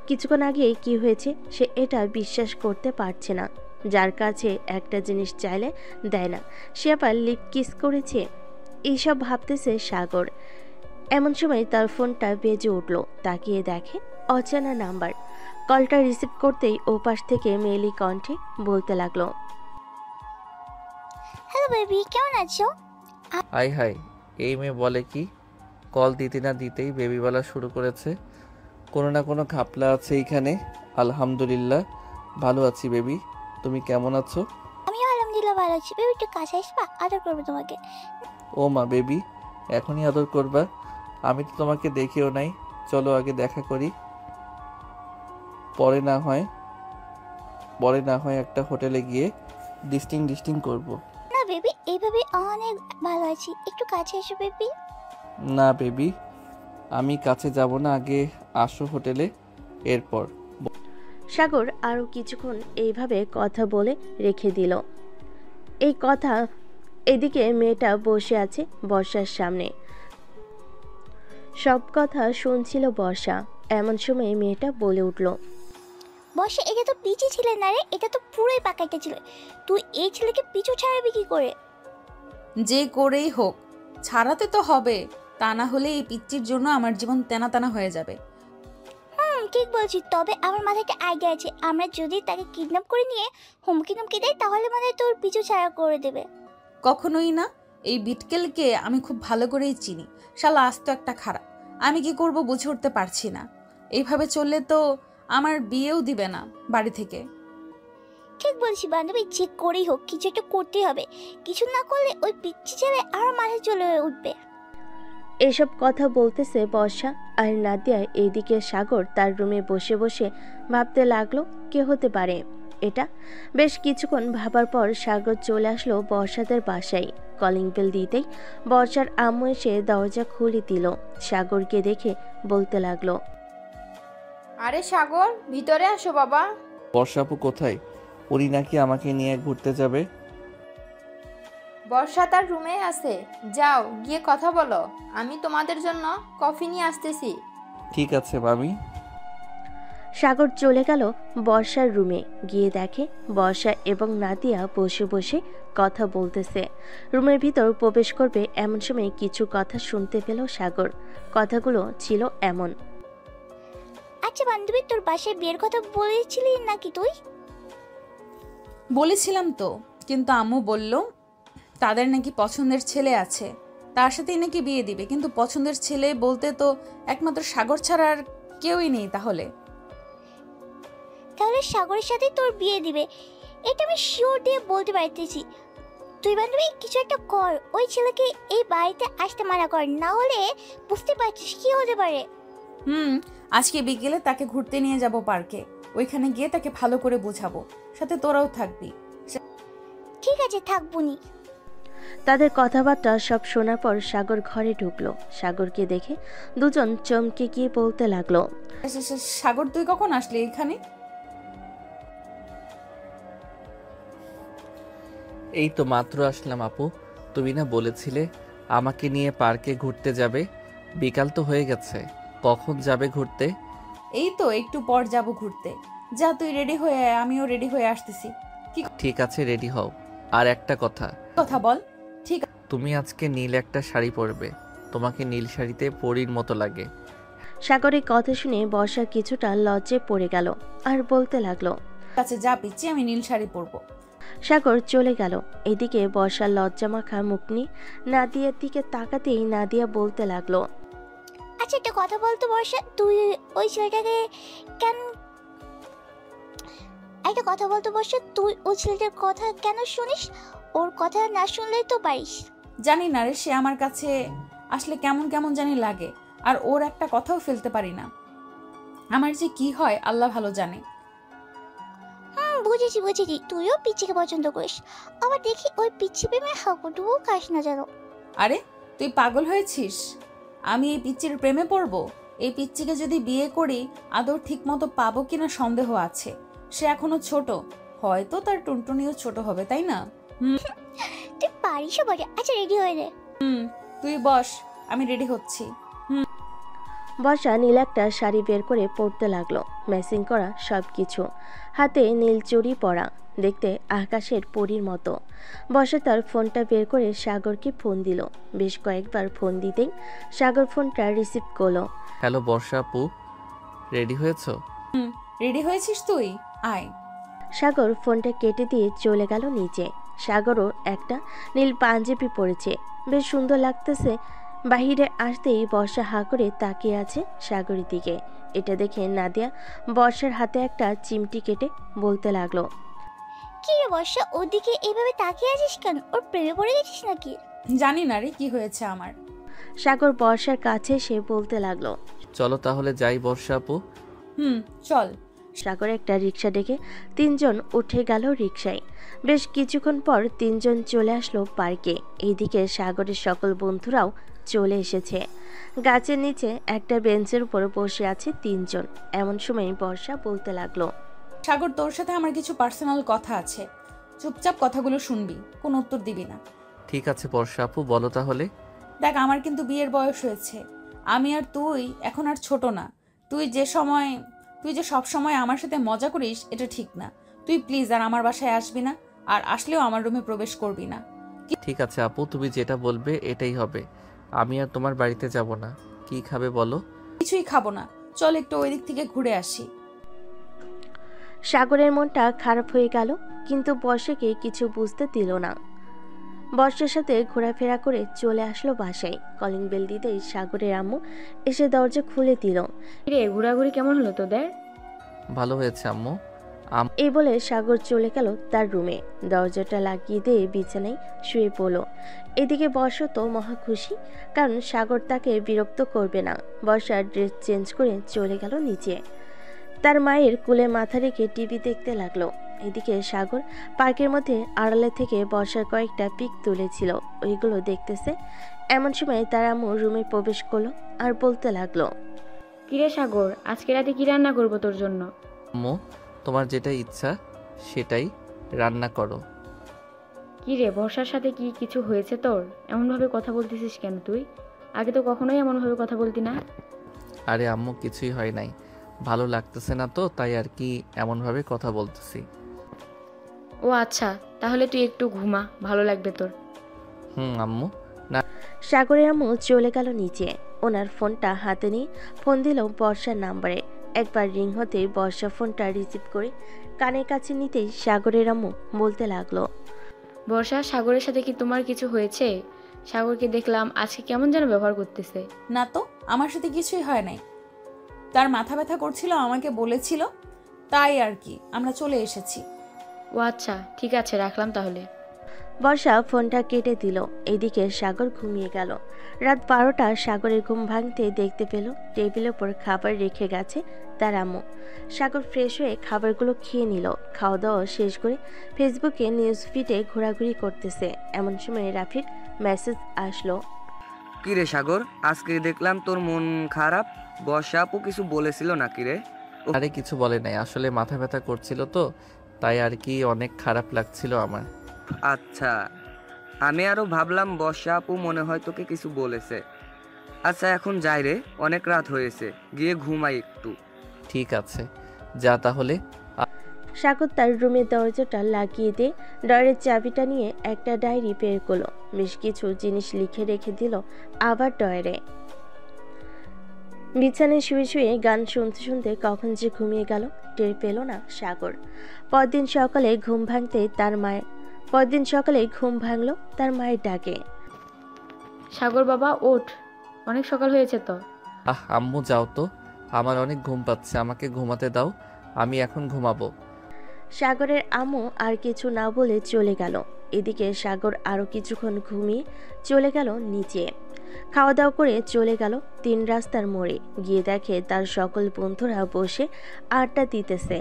কিছুক্ষণ আগে কি হয়েছে সে এটা বিশ্বাস করতে পারছে না। যার কাছে একটা জিনিস চাইলে দেয় না, সে আবার লিপ কিস করেছে। এইসব ভাবতেছে সাগর। এমন সময় তার ফোনটা বেজে উঠল। তাকিয়ে দেখে অচেনা নাম্বার। কলটা রিসিভ করতেই ওপাশ থেকে মেয়েলি কণ্ঠে বলতে লাগলো, হ্যালো বেবি, কেমন আছো? হাই হাই, এই মেয়ে বলে কি? কল দিতে না দিতেই বেবি বলা শুরু করেছে। কোনো না কোনো ঘাপলা আছে এইখানে। আলহামদুলিল্লাহ ভালো আছি বেবি, তুমি কেমন আছো? আমিও আলহামদুলিল্লাহ ভালো আছি। বেবি একটু কাছে আসবা, আদর করবো তোমাকে। ও মা, বেবি এখনই আদর করবা? আমি তো তোমাকে দেখেও নাই। চলো আগে দেখা করি, পরে না হয় একটা হোটেলে গিয়ে ডিস্টিং করবো। না বেবি, এইভাবে অনেক ভালো আছি, একটু কাছে এসো বেবি। না বেবি, আমি কাছে যাব না, আগে আসো হোটেলে, এরপর। সাগর আরও কিছুক্ষণ এইভাবে কথা বলে রেখে দিল। এই কথা এদিকে মেয়েটা বসে আছে বর্ষার সামনে, সব কথা শুনছিল বর্ষা। এমন সময় মেয়েটা বলে উঠল, বসে, এটা তো পিছু ছিলে না রে, এটা তো পুরোই পাকাইটা ছিল। তুই এই ছেলেকে পিছু ছাড়াবি কি করে? যে করেই হোক ছাড়াতে তো হবে, তা না হলে এই পিচ্চির জন্য আমার জীবন তেনা তেনা হয়ে যাবে। ঠিক বলছি, তবে আমার মাথায় একটা আইডিয়া আছে। আমরা যদি তাকে কিডন্যাপ করে নিয়ে হুমকি টুমকি দেয় তাহলে মানে তোর পিছু ছাড়া করে দেবে। কখনোই না। এই বিটকেলকে আমি খুব ভালো করেই চিনি। শালা আস্ত একটা খারাপ। আমি কি করব বুঝে উঠতে পারছি না। এইভাবে চললে তো আমার বিয়েও দিবে না বাড়ি থেকে। ঠিক বলছি বান্ধবী, যে করেই হোক কিছু একটা করতেই হবে। কিছু না করলে ওই পিচ্ছি ছেলে আরো মাথায় চলে উঠবে। এসব কথা বলতেছে বর্ষা আর নাদিয়া। এইদিকে সাগর তার রুমে বসে বসে ভাবতে লাগলো কে হতে পারে এটা। বেশ কিছুক্ষণ ভাবার পর সাগর চলে আসলো বর্ষাদের বাসায়। কলিং বেল দিতেই বর্ষার আম্মু এসে দরজা খুলে দিল। সাগরকে দেখে বলতে লাগলো, আরে সাগর, ভিতরে আসো বাবা। বর্ষা আপু কোথায়? উনি নাকি আমাকে নিয়ে ঘুরতে যাবে। বর্ষা তার রুমে আছে, যাও গিয়ে কথা বলো। আমি তোমাদের জন্য কফি নিয়ে আসতেছি। ঠিক আছে মামি। সাগর চলে গেল বর্ষার রুমে। গিয়ে দেখে বর্ষা এবং নাদিয়া বসে বসে কথা বলতেছে। রুমের ভিতর প্রবেশ করবে এমন সময় কিছু কথা শুনতে পেল সাগর। কথাগুলো ছিল এমন, আচ্ছা বান্ধবী, তোর বাসায় বিয়ের কথা বলেছিলি নাকি তুই? বলেছিলাম তো, কিন্তু আম্মু বলল তাদের নাকি পছন্দের ছেলে আছে, তার সাথেই নাকি বিয়ে দিবে। কিন্তু পছন্দের ছেলে বলতে তো একমাত্র সাগর ছাড়া আর কেউই নেই। তাহলে তাহলে সাগরের সাথে তোর বিয়ে দিবে, এটা আমি শিওর দিয়ে বলতে পারতেছি। তুই বান্ধবী কিছু একটা কর, ওই ছেলেকে এই বাড়িতে আসতে মানা কর, না হলে বুঝতে পারছিস কি হতে পারে। আজকে বিকেলে তাকে ঘুরতে নিয়ে যাব পার্কে, ওইখানে গিয়ে তাকে ভালো করে বোঝাবো, সাথে তোরাও থাকবি। ঠিক আছে, থাকবুনি। তাদের কথাবার্তা সব শোনার পর সাগর ঘরে ঢুকলো। সাগরকে দেখে দুজন চমকে গিয়ে বলতে লাগলো, সাগর তুই কখন আসলি এখানে? এই তো মাত্র আসলাম আপু। তুমি না বলেছিলে আমাকে নিয়ে পার্কে ঘুরতে যাবে? বিকাল তো হয়ে গেছে, কখন যাবে ঘুরতে? এই তো একটু পর যাব ঘুরতে। যা তুই রেডি হয়ে আয়, আমিও রেডি হয়ে আসতেছি। ঠিক আছে, রেডি হও। আর একটা কথা বল। ঠিক তুমি আজকে নীল একটা শাড়ি পরবে, তোমাকে নীল শাড়িতে পরীর মতো লাগে। সাগরের কথা শুনে বর্ষা কিছুটা লজ্জে পড়ে গেল আর বলতে লাগলো, আছে, যা পিচ্ছি, আমি নীল শাড়ি পরবো। সাগর চলে গেল। এদিকে বর্ষার লজ্জামাখা মুখ নিয়ে নাদিয়ার দিকে তাকাতেই নাদিয়া বলতে লাগলো, আচ্ছা একটা কথা বলতো বর্ষা, তুই ওই ছেলেটাকে কেন একটা কথা বলতো বর্ষা, তুই ওই ছেলেটার কথা কেন শুনিস? ওর কথা না শুনলেই তো পারিস। জানি না রে, সে আমার কাছে আসলে কেমন কেমন জানি লাগে, আর ওর একটা কথাও ফেলতে পারি না। আমার যে কি হয় আল্লাহ ভালো জানে। বুঝেছি, তুইও পিচ্ছিকে পছন্দ করিস, আবার দেখি ওই পিচ্ছি প্রেমে হাঁকুটুকু খাস না যেন। আরে তুই পাগল হয়েছিস? আমি এই পিচ্চির প্রেমে পড়বো? এই পিচ্চিকে যদি বিয়ে করি আদৌ ঠিক মতো পাবো কিনা সন্দেহ আছে। সে এখনো ছোট, হয়তো তার টুনটুনিও ছোট হবে, তাই না? তুই পারিস বটে। আচ্ছা রেডি হয়ে নে। তুই বস, আমি রেডি হচ্ছি। বর্ষা নীল একটা শাড়ি বের করে পরতে লাগলো, ম্যাচিং করা সব কিছু, হাতে নীল চুড়ি পরা, দেখতে আকাশের পরীর মতো। বর্ষা তার ফোনটা বের করে সাগরকে ফোন দিল। বেশ কয়েকবার ফোন দিতেই সাগর ফোনটা রিসিভ করলো। হ্যালো বর্ষা আপু, রেডি হয়েছো? রেডি হয়েছিস তুই? আয়। সাগর ফোনটা কেটে দিয়ে চলে গেল নিচে। সাগরও একটা নীল পাঞ্জাবি পরেছে, বেশ সুন্দর লাগতেছে। বাহিরে আসতেই বর্ষা হাঁ করে তাকিয়ে আছে সাগরের দিকে। এটা দেখে নাদিয়া বর্ষার হাতে একটা চিমটি কেটে বলতে লাগলো, কি রে বর্ষা, ওদিকে এইভাবে তাকিয়ে আছিস কেন? ওর প্রেমে পড়ে গেছিস নাকি? জানি না রে কি হয়েছে আমার। সাগর বর্ষার কাছে সে বলতে লাগলো, চলো তাহলে যাই বর্ষা আপু। চল। সাগর একটা রিক্সা ডেকে তিনজন উঠে গেল রিক্সায়। বেশ কিছুক্ষণ পর তিনজন চলে আসলো পার্কে। এইদিকে সাগরের সকল বন্ধুরাও চলে এসেছে। গাছের নিচে একটা বেঞ্চের উপর বসে আছে তিনজন। এমন সময় বর্ষা বলতে লাগলো, সাগর তোর সাথে আমার কিছু পার্সোনাল কথা আছে, চুপচাপ কথাগুলো শুনবি, কোনো উত্তর দিবি না। ঠিক আছে বর্ষা আপু, বলো তাহলে। দেখ, আমার কিন্তু বিয়ের বয়স হয়েছে। আমি আর তুই এখন আর ছোট না। তুই যে সব সময় আমার সাথে মজা করিস এটা ঠিক না। তুই প্লিজ আর আমার বাসায় আসবি না, আর আসলেও আমার রুমে প্রবেশ করবি না। ঠিক আছে আপু, তুমি যেটা বলবে এটাই হবে। আমি আর তোমার বাড়িতে যাব না। কি খাবে বলো? কিছুই খাবো না, চল একটু ওই দিক থেকে ঘুরে আসি। সাগরের মনটা খারাপ হয়ে গেল, কিন্তু বর্ষাকে কিছু বুঝতে দিল না। বর্ষার সাথে ঘোরাফেরা করে চলে আসলো বাসায়। কলিং বেল দিতেই সাগরের আম্মু এসে দরজা খুলে দিল। রে, ঘোরাঘুরি কেমন হলো তোদের? ভালো হয়েছে আম্মু। এই বলে সাগর চলে গেল তার রুমে, দরজাটা লাগিয়ে দিয়ে বিছানায় শুয়ে পড়ল। এদিকে বর্ষা তো মহা খুশি, কারণ সাগর তাকে বিরক্ত করবে না। বর্ষা ড্রেস চেঞ্জ করে চলে গেল নিচে। তার মায়ের কোলে মাথা রেখে টিভি দেখতে লাগলো। এদিকে সাগর পার্কের মধ্যে আড়ালে থেকে বর্ষার কয়েকটা পিক তুলেছিল, ওইগুলো দেখতেছে। এমন সময় তার আম্মু রুমে প্রবেশ করলো আর বলতে লাগলো, কিরে সাগর, আজকে রাতে কি রান্না করবো তোর জন্য? আম্মু, তোমার যেটা ইচ্ছা সেটাই রান্না করো। কি রে, বর্ষার সাথে কি কিছু হয়েছে তোর? এমনভাবে কথা বলতেছিস কেন তুই? আগে তো কখনোই এমনভাবে কথা বলতি না। আরে আম্মু, কিছুই হয় নাই, ভালো লাগতেছে না তো, তাই আর কি এমনভাবে কথা বলতেছি। ও আচ্ছা, তাহলে তুই একটু ঘুমা, ভালো লাগবে তোর। আম্মু। সাগরের আম্মু চলে গেল নিচে। ওনার ফোনটা হাতে নিয়ে ফোন দিল বর্ষার নাম্বারে। একবার রিং হতেই বর্ষা ফোনটা রিসিভ করে কানের কাছে নিতেই সাগরের আম্মু বলতে লাগলো। বর্ষা, সাগরের সাথে কি তোমার কিছু হয়েছে? সাগরকে দেখলাম আজকে কেমন যেন ব্যবহার করতেছে। না তো, আমার সাথে কিছুই হয় নাই। তার মাথা ব্যথা করছিল, আমাকে বলেছিল, তাই আর কি আমরা চলে এসেছি। ও আচ্ছা, ঠিক আছে, রাখলাম তাহলে। বর্ষা ফোনটা কেটে দিল। এদিকে সাগর ঘুমিয়ে গেল। রাত 12টা সাগরের ঘুম ভাঙতে দেখতে পেল টেবিলের ওপর খাবার রেখে গেছে তার আম্মু। সাগর ফ্রেশ হয়ে খাবারগুলো খেয়ে নিল। খাওয়া দাওয়া শেষ করে ফেসবুকে নিউজ ফিডে ঘোরাঘুরি করতেছে। এমন সময় রাফির মেসেজ আসলো। কি রে সাগর, আজকে দেখলাম তোর মন খারাপ। বর্ষা আপু কিছু বলেছিল নাকি রে? আরে কিছু বলে নাই, আসলে মাথা ব্যথা করছিল তো, তাই আর কি অনেক খারাপ লাগছিল আমার। আচ্ছা, আমি আরো ভাবলাম বর্ষা আপু মনে হয় তোকে কিছু বলেছে। আচ্ছা এখন যাই রে, অনেক রাত হয়েছে, গিয়ে ঘুমাই একটু। ঠিক আছে, যা তাহলে। সাগর তার রুমের দরজাটা লাগিয়ে দিয়ে ডয়ের চাবিটা নিয়ে একটা ডায়েরি বের করলো। বেশ কিছু জিনিস লিখে রেখে দিল আবার ডয়ারে। বিছানায় শুয়ে শুয়ে গান শুনতে শুনতে কখন যে ঘুমিয়ে গেল টের পেল না সাগর। পরদিন সকালে ঘুম ভাঙলো তার মায়ের ডাকে। সাগর বাবা, ওঠ, অনেক সকাল হয়েছে তো। আম্মু যাও তো, আমার অনেক ঘুম পাচ্ছে, আমাকে ঘুমাতে দাও, আমি এখন ঘুমাবো। সাগরের আম্মু আর কিছু না বলে চলে গেল। এদিকে সাগর আরো কিছুক্ষণ ঘুমিয়ে চলে গেল নিচে। খাওয়া দাওয়া করে চলে গেল 3 রাস্তার মোড়ে। গিয়ে দেখে তার সকল বন্ধুরা বসে আড্ডা দিতেছে।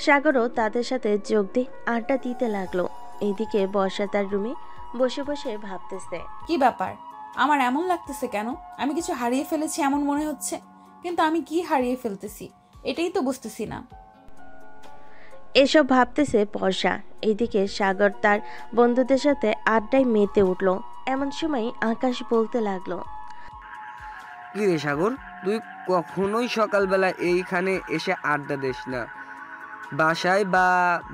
সাগরও তাদের সাথে যোগ দিয়ে আড্ডা দিতে লাগলো। এদিকে বর্ষা তার রুমে বসে বসে ভাবতেছে, কি ব্যাপার, আমার এমন লাগতেছে কেন? আমি কিছু হারিয়ে ফেলেছি এমন মনে হচ্ছে, কিন্তু আমি কি হারিয়ে ফেলতেছি এটাই তো বুঝতেছি না। এসব ভাবতেছে বর্ষা। এদিকে সাগর তার বন্ধুদের সাথে আড্ডায় মেতে উঠল। এমন সময় আকাশ বলতে লাগলো, কি রে সাগর, তুই কখনোই সকালবেলা এইখানে এসে আড্ডা দিস না। বাসায় বা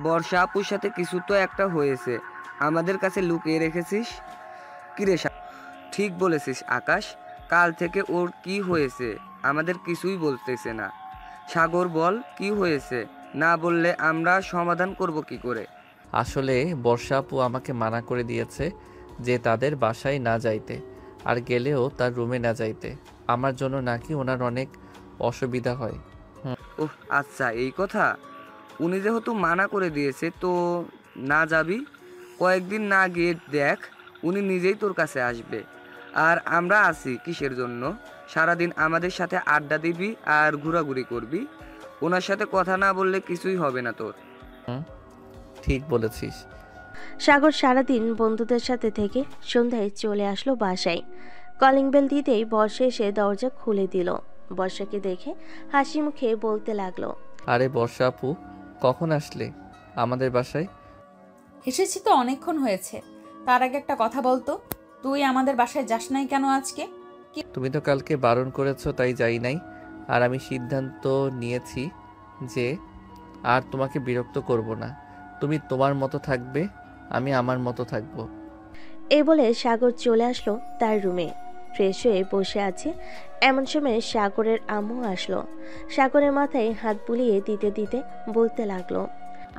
বর্ষা আপুর সাথে কিছু তো একটা হয়েছে, আমাদের কাছে লুকিয়ে রেখেছিস। কি রে ঠিক বলেছিস আকাশ, কাল থেকে ওর কি হয়েছে আমাদের কিছুই বলতেছে না। সাগর বল, কি হয়েছে? না বললে আমরা সমাধান করব কি করে? আসলে বর্ষা আপু আমাকে মানা করে দিয়েছে যে তাদের বাসায় না যাইতে, আর গেলেও তার রুমে না যাইতে। আমার জন্য নাকি ওনার অনেক অসুবিধা হয়। ওহ আচ্ছা, এই কথা। উনি যেহেতু মানা করে দিয়েছে তো না যাবি। কয়েকদিন না গিয়ে দেখ, উনি নিজেই তোর কাছে আসবে। আর আমরা আছি কিসের জন্য? সারাদিন আমাদের সাথে আড্ডা দিবি আর ঘোরাঘুরি করবি। ওনার সাথে কথা না বললে কিছুই হবে না তোর। ঠিক বলেছিস। সাগর সারাদিন বন্ধুদের সাথে থেকে সন্ধ্যায় চলে আসলো বাসায়। কলিং বেল দিতেই বর্ষা এসে দরজা খুলে দিল। বর্ষাকে দেখে হাসি মুখে বলতে লাগলো, আরে বর্ষা আপু, কখন আসলে আমাদের বাসায়? এসেছি তো অনেকক্ষণ হয়েছে। তার আগে একটা কথা বলতো, তুই আমাদের বাসায় যাস নাই কেন আজকে? তুমি তো কালকে বারণ করেছো তাই যাই নাই। আর আমি সিদ্ধান্ত নিয়েছি যে আর তোমাকে বিরক্ত করব না। তুমি তোমার মতো থাকবে, আমি আমার মতো থাকবো। এই বলে সাগর চলে আসলো তার রুমে। ফ্রেশ হয়ে বসে আছে। এমন সময় সাগরের আম্মু আসলো। সাগরের মাথায় হাত বুলিয়ে দিতে দিতে বলতে লাগলো,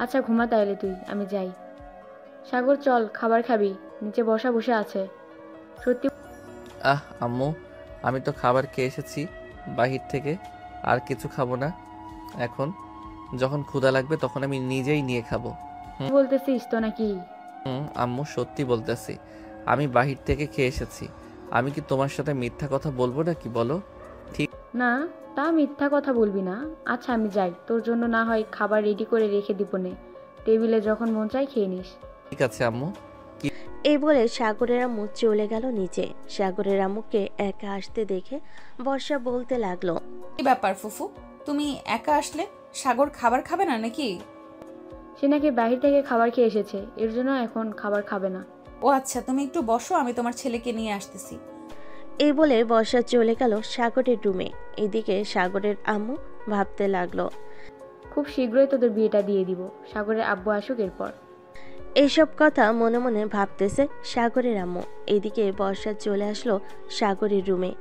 আচ্ছা ঘুমা তাহলে তুই, আমি যাই। সাগর চল, খাবার খাবি, নিচে বসা বসে আছে। সত্যি আম্মু, আমি তো খাবার খেয়ে এসেছি বাহির থেকে, আর কিছু খাবো না। এখন যখন ক্ষুধা লাগবে তখন আমি নিজেই নিয়ে খাবো। বলতেছিস তো নাকি? আম্মু সত্যি বলতেছি, আমি বাহির থেকে খেয়ে এসেছি। আমি কি তোমার সাথে মিথ্যা কথা বলবো না কি বলো? না, তা মিথ্যা কথা বলবি না। আচ্ছা আমি যাই, তোর জন্য না হয় খাবার রেডি করে রেখে দিব নে, টেবিলে যখন মন চাই খেয়ে নিস। ঠিক আছে আম্মু। এই বলে সাগরের আম্মু চলে গেল নিচে। সাগরের আম্মুকে একা আসতে দেখে বর্ষা বলতে লাগলো, কি ব্যাপার ফুফু, তুমি একা আসলে? সাগর খাবার খাবে না নাকি? সে নাকি বাহির থেকে খাবার খেয়ে এসেছে, এর জন্য এখন খাবার খাবে না। ও আচ্ছা, তুমি একটু বসো, আমি তোমার ছেলেকে নিয়ে আসতেছি। এই বলে বর্ষা চলে গেল সাগরের রুমে। এদিকে সাগরের আম্মু ভাবতে লাগলো, খুব শীঘ্রই তোদের বিয়েটা দিয়ে দিব, সাগরের আব্বু আসুক এরপর। এইসব কথা মনে মনে ভাবতেছে সাগরের আম্মু। এদিকে বর্ষা চলে আসলো সাগরের রুমে।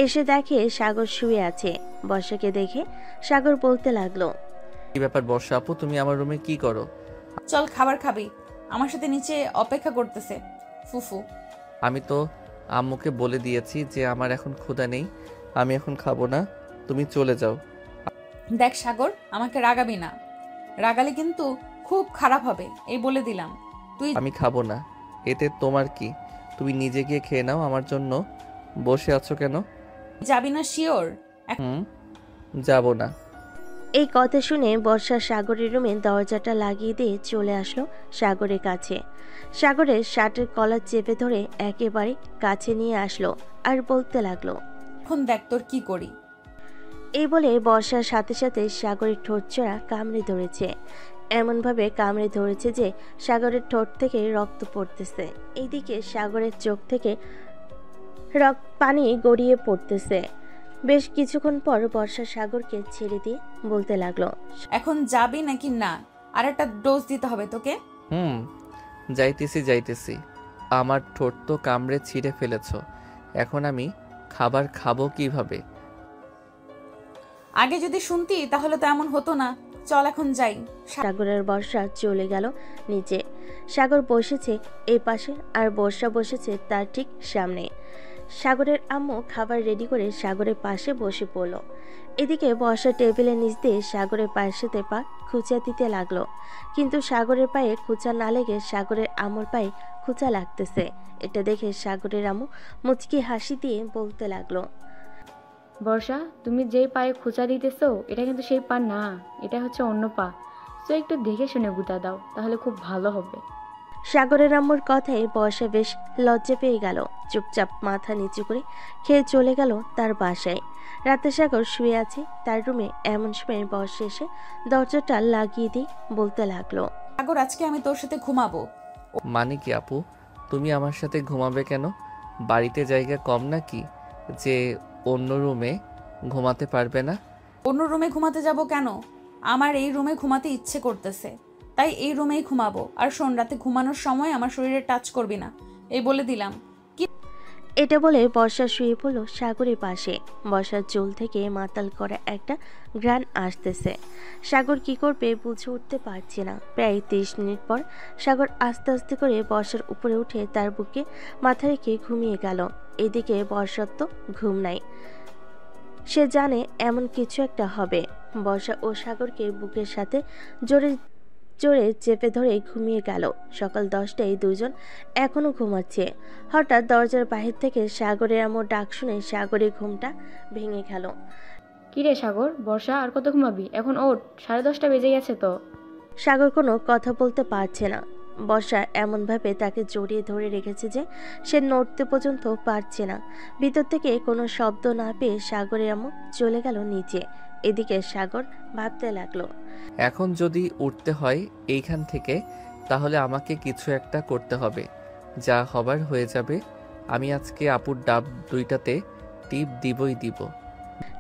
এসে দেখে সাগর শুয়ে আছে। বর্ষাকে দেখে সাগর বলতে লাগলো, কি ব্যাপার বর্ষা আপু, তুমি আমার রুমে কি করো? চল খাবার খাবি, আমার সাথে নিচে অপেক্ষা করতেছে ফুফু। আমি তো আম্মুকে বলে দিয়েছি যে আমার এখন ক্ষুধা নেই, আমি এখন খাবো না, তুমি চলে যাও। দেখ সাগর, আমাকে রাগাবি না, রাগালে কিন্তু খুব খারাপ হবে, এই বলে দিলাম। তুই আমি খাবো না, এতে তোমার কি? তুমি নিজে গিয়ে খেয়ে নাও, আমার জন্য বসে আছো কেন? যাবি না শিওর? যাবো না। এই কথা শুনে বর্ষা সাগরের রুমে দরজাটা লাগিয়ে দিয়ে চলে আসলো সাগরের কাছে। সাগরের শার্টের কলার চেপে ধরে একেবারে কাছে নিয়ে আসলো আর বলতে লাগলো, এখন দেখ তোর কি করি। এই বলে বর্ষার সাথে সাথে সাগরের ঠোঁট চড়া কামড়ে ধরেছে। এমনভাবে কামড়ে ধরেছে যে সাগরের ঠোঁট থেকে রক্ত পড়তেছে। এইদিকে সাগরের চোখ থেকে পানি গড়িয়ে পড়তেছে। বেশ কিছুক্ষণ পর বর্ষা সাগরকে ছেড়ে দিয়ে বলতে লাগলো, এখন যাবি নাকি না? আর একটা ডোজ দিতে হবে তোকে। যাইতেছি। আমার ঠোঁট তো কামড়ে ছিঁড়ে ফেলেছ, এখন আমি খাবার খাবো কিভাবে? আগে যদি শুনতি তাহলে তো এমন হতো না। চল এখন যাই। সাগরের বর্ষা চলে গেল নিচে। সাগর বসেছে এই পাশে আর বর্ষা বসেছে তার ঠিক সামনে। সাগরের আম্মু খাবার রেডি করে সাগরের পাশে বসে পড়ল। এদিকে বর্ষা টেবিলের নিচ দিয়ে সাগরের পায়ের সাথে পা খুঁচা দিতে লাগলো, কিন্তু সাগরের পায়ে খুঁচা না লেগে সাগরের আম্মুর পায়ে খুঁচা লাগতেছে। এটা দেখে সাগরের আম্মু মুচকি হাসি দিয়ে বলতে লাগলো, বর্ষা, তুমি যেই পায়ে খোঁচা দিতেছো এটা কিন্তু সেই পা না, এটা হচ্ছে অন্য পা। তো একটু দেখে শুনে গুঁতা দাও, তাহলে খুব ভালো হবে। সাগরের আম্মুর কথায় বর্ষা বেশ লজ্জা পেয়ে গেল। চুপচাপ মাথা নিচু করে খেয়ে চলে গেল তার বাসায়। রাতে সাগর শুয়ে আছে তার রুমে। এমন সময় বর্ষা এসে দরজাটা লাগিয়ে দিয়ে বলতে লাগলো, সাগর, আজকে আমি তোর সাথে ঘুমাবো। মানে কি আপু, তুমি আমার সাথে ঘুমাবে কেন? বাড়িতে জায়গা কম নাকি যে অন্য রুমে ঘুমাতে পারবে না? অন্য রুমে ঘুমাতে যাব কেন? আমার এই রুমে ঘুমাতে ইচ্ছে করতেছে, তাই এই রুমেই ঘুমাবো। আর শোন, রাতে ঘুমানোর সময় আমার শরীরে টাচ করবি না, এই বলে দিলাম। এটা বলে বর্ষা শুয়ে পড়ল সাগরের পাশে। বর্ষার চুল থেকে মাতাল করা একটা ঘ্রাণ আসতেছে। সাগর কি করবে বুঝে উঠতে পারছে না। প্রায় 30 মিনিট পর সাগর আস্তে আস্তে করে বর্ষার উপরে উঠে তার বুকে মাথা রেখে ঘুমিয়ে গেল। এদিকে বর্ষার তো ঘুম নাই, সে জানে এমন কিছু একটা হবে। বর্ষা ও সাগরকে বুকের সাথে জোরে জোরে চেপে ধরে ঘুমিয়ে গেল। সকাল 10টায় দুজন এখনো ঘুমাচ্ছে। হঠাৎ দরজার বাহির থেকে সাগরের আম্মুর ডাক শুনে সাগরের ঘুমটা ভেঙে গেল। কিরে সাগর, বর্ষা আর কত ঘুমাবি? এখন ওঠ, 10:30 বেজে গেছে তো। সাগর কোনো কথা বলতে পারছে না। বর্ষা এমনভাবে তাকে জড়িয়ে ধরে রেখেছে যে সে নড়তে পর্যন্ত পারছে না। ভিতর থেকে কোনো শব্দ না পেয়ে সাগরের আম্মু চলে গেল নিচে। এদিকে সাগর ভাবতে লাগলো, এখন যদি উঠতে হয় এইখান থেকে, তাহলে আমাকে কিছু একটা করতে হবে। যা হবার হয়ে যাবে। আমি আজকে আপুর ডাব 2টাতে টিপ দিবই দিব।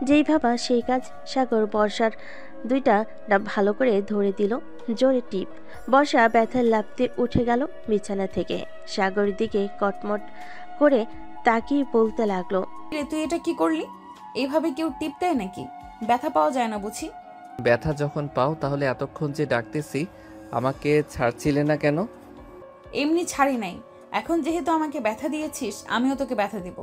যেই ভাবা সেই কাজ। সাগর বর্ষার 2টা ডাব ভালো করে ধরে দিল জোরে টিপ। বর্ষা ব্যথার লাফতে উঠে গেল বিছানা থেকে। সাগরের দিকে কটমট করে তাকিয়ে বলতে লাগলো, তুই এটা কি করলি? এইভাবে কেউ টিপ দেয় নাকি? ব্যথা পাওয়া যায় না বুঝি? ব্যথা যখন পাও তাহলে এতক্ষণ যে ডাকতেছি আমাকে ছাড়ছিলে না কেন? এমনি ছাড়ি নাই, এখন যেহেতু আমাকে ব্যথা দিয়েছিস আমিও তোকে ব্যথা দিব।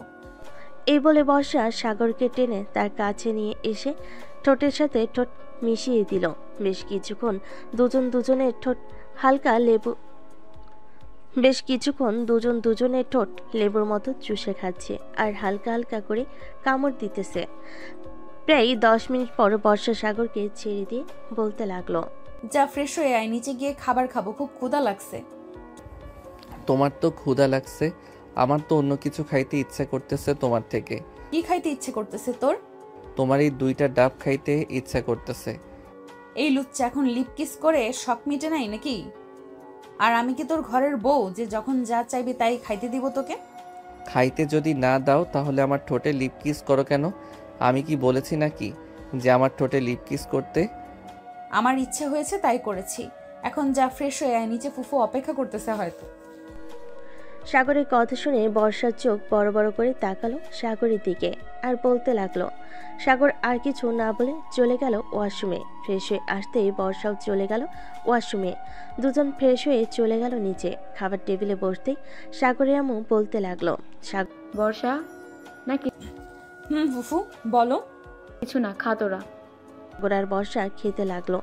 এই বলে বর্ষা সাগরকে টেনে তার কাছে নিয়ে এসে ঠোঁটের সাথে ঠোঁট মিশিয়ে দিল। বেশ কিছুক্ষণ দুজন দুজনের ঠোঁট লেবুর মতো চুষে খাচ্ছে আর হালকা হালকা করে কামড় দিতেছে। প্রায় 10 মিনিট পর বর্ষা সাগরকে ছেড়ে দিয়ে বলতে লাগলো, যা ফ্রেশ হয়ে আয়, নিচে গিয়ে খাবার খাবো, খুব ক্ষুধা লাগছে। তোমার তো ক্ষুধা লাগছে, আমার তো অন্য কিছু খাইতে ইচ্ছা করতেছে তোমার থেকে। কি খাইতে ইচ্ছে করতেছে তোর? তোমার এই 2টা ডাব খাইতে ইচ্ছা করতেছে। এই লুচ্চা এখন লিপ কিস করে শখ মিটে নাই নাকি? আর আমি কি তোর ঘরের বউ যে যখন যা চাইবি তাই খাইতে দিব তোকে? খাইতে যদি না দাও তাহলে আমার ঠোঁটে লিপ কিস করো কেন? আমি কি বলেছি নাকি যে আমার ঠোঁটে লিপ কিস করতে? আমার ইচ্ছে হয়েছে তাই করেছি। এখন যা ফ্রেশ হয়ে আয়, নিচে ফুফু অপেক্ষা করতেছে হয়তো। সাগরের কথা শুনে বর্ষার চোখ বড় বড় করে তাকালো সাগরের দিকে আর বলতে লাগলো। সাগর আর কিছু না বলে চলে গেল ওয়াশরুমে। ফ্রেশ হয়ে আসতেই বর্ষাও চলে গেল ওয়াশরুমে। দুজন ফ্রেশ হয়ে চলে গেল নিচে। খাবার টেবিলে বসতেই সাগরের আম্মু বলতে লাগলো। বর্ষা নাকি? ফুফু বলো। কিছু না, খা তোরা। সাগর আর বর্ষা খেতে লাগলো।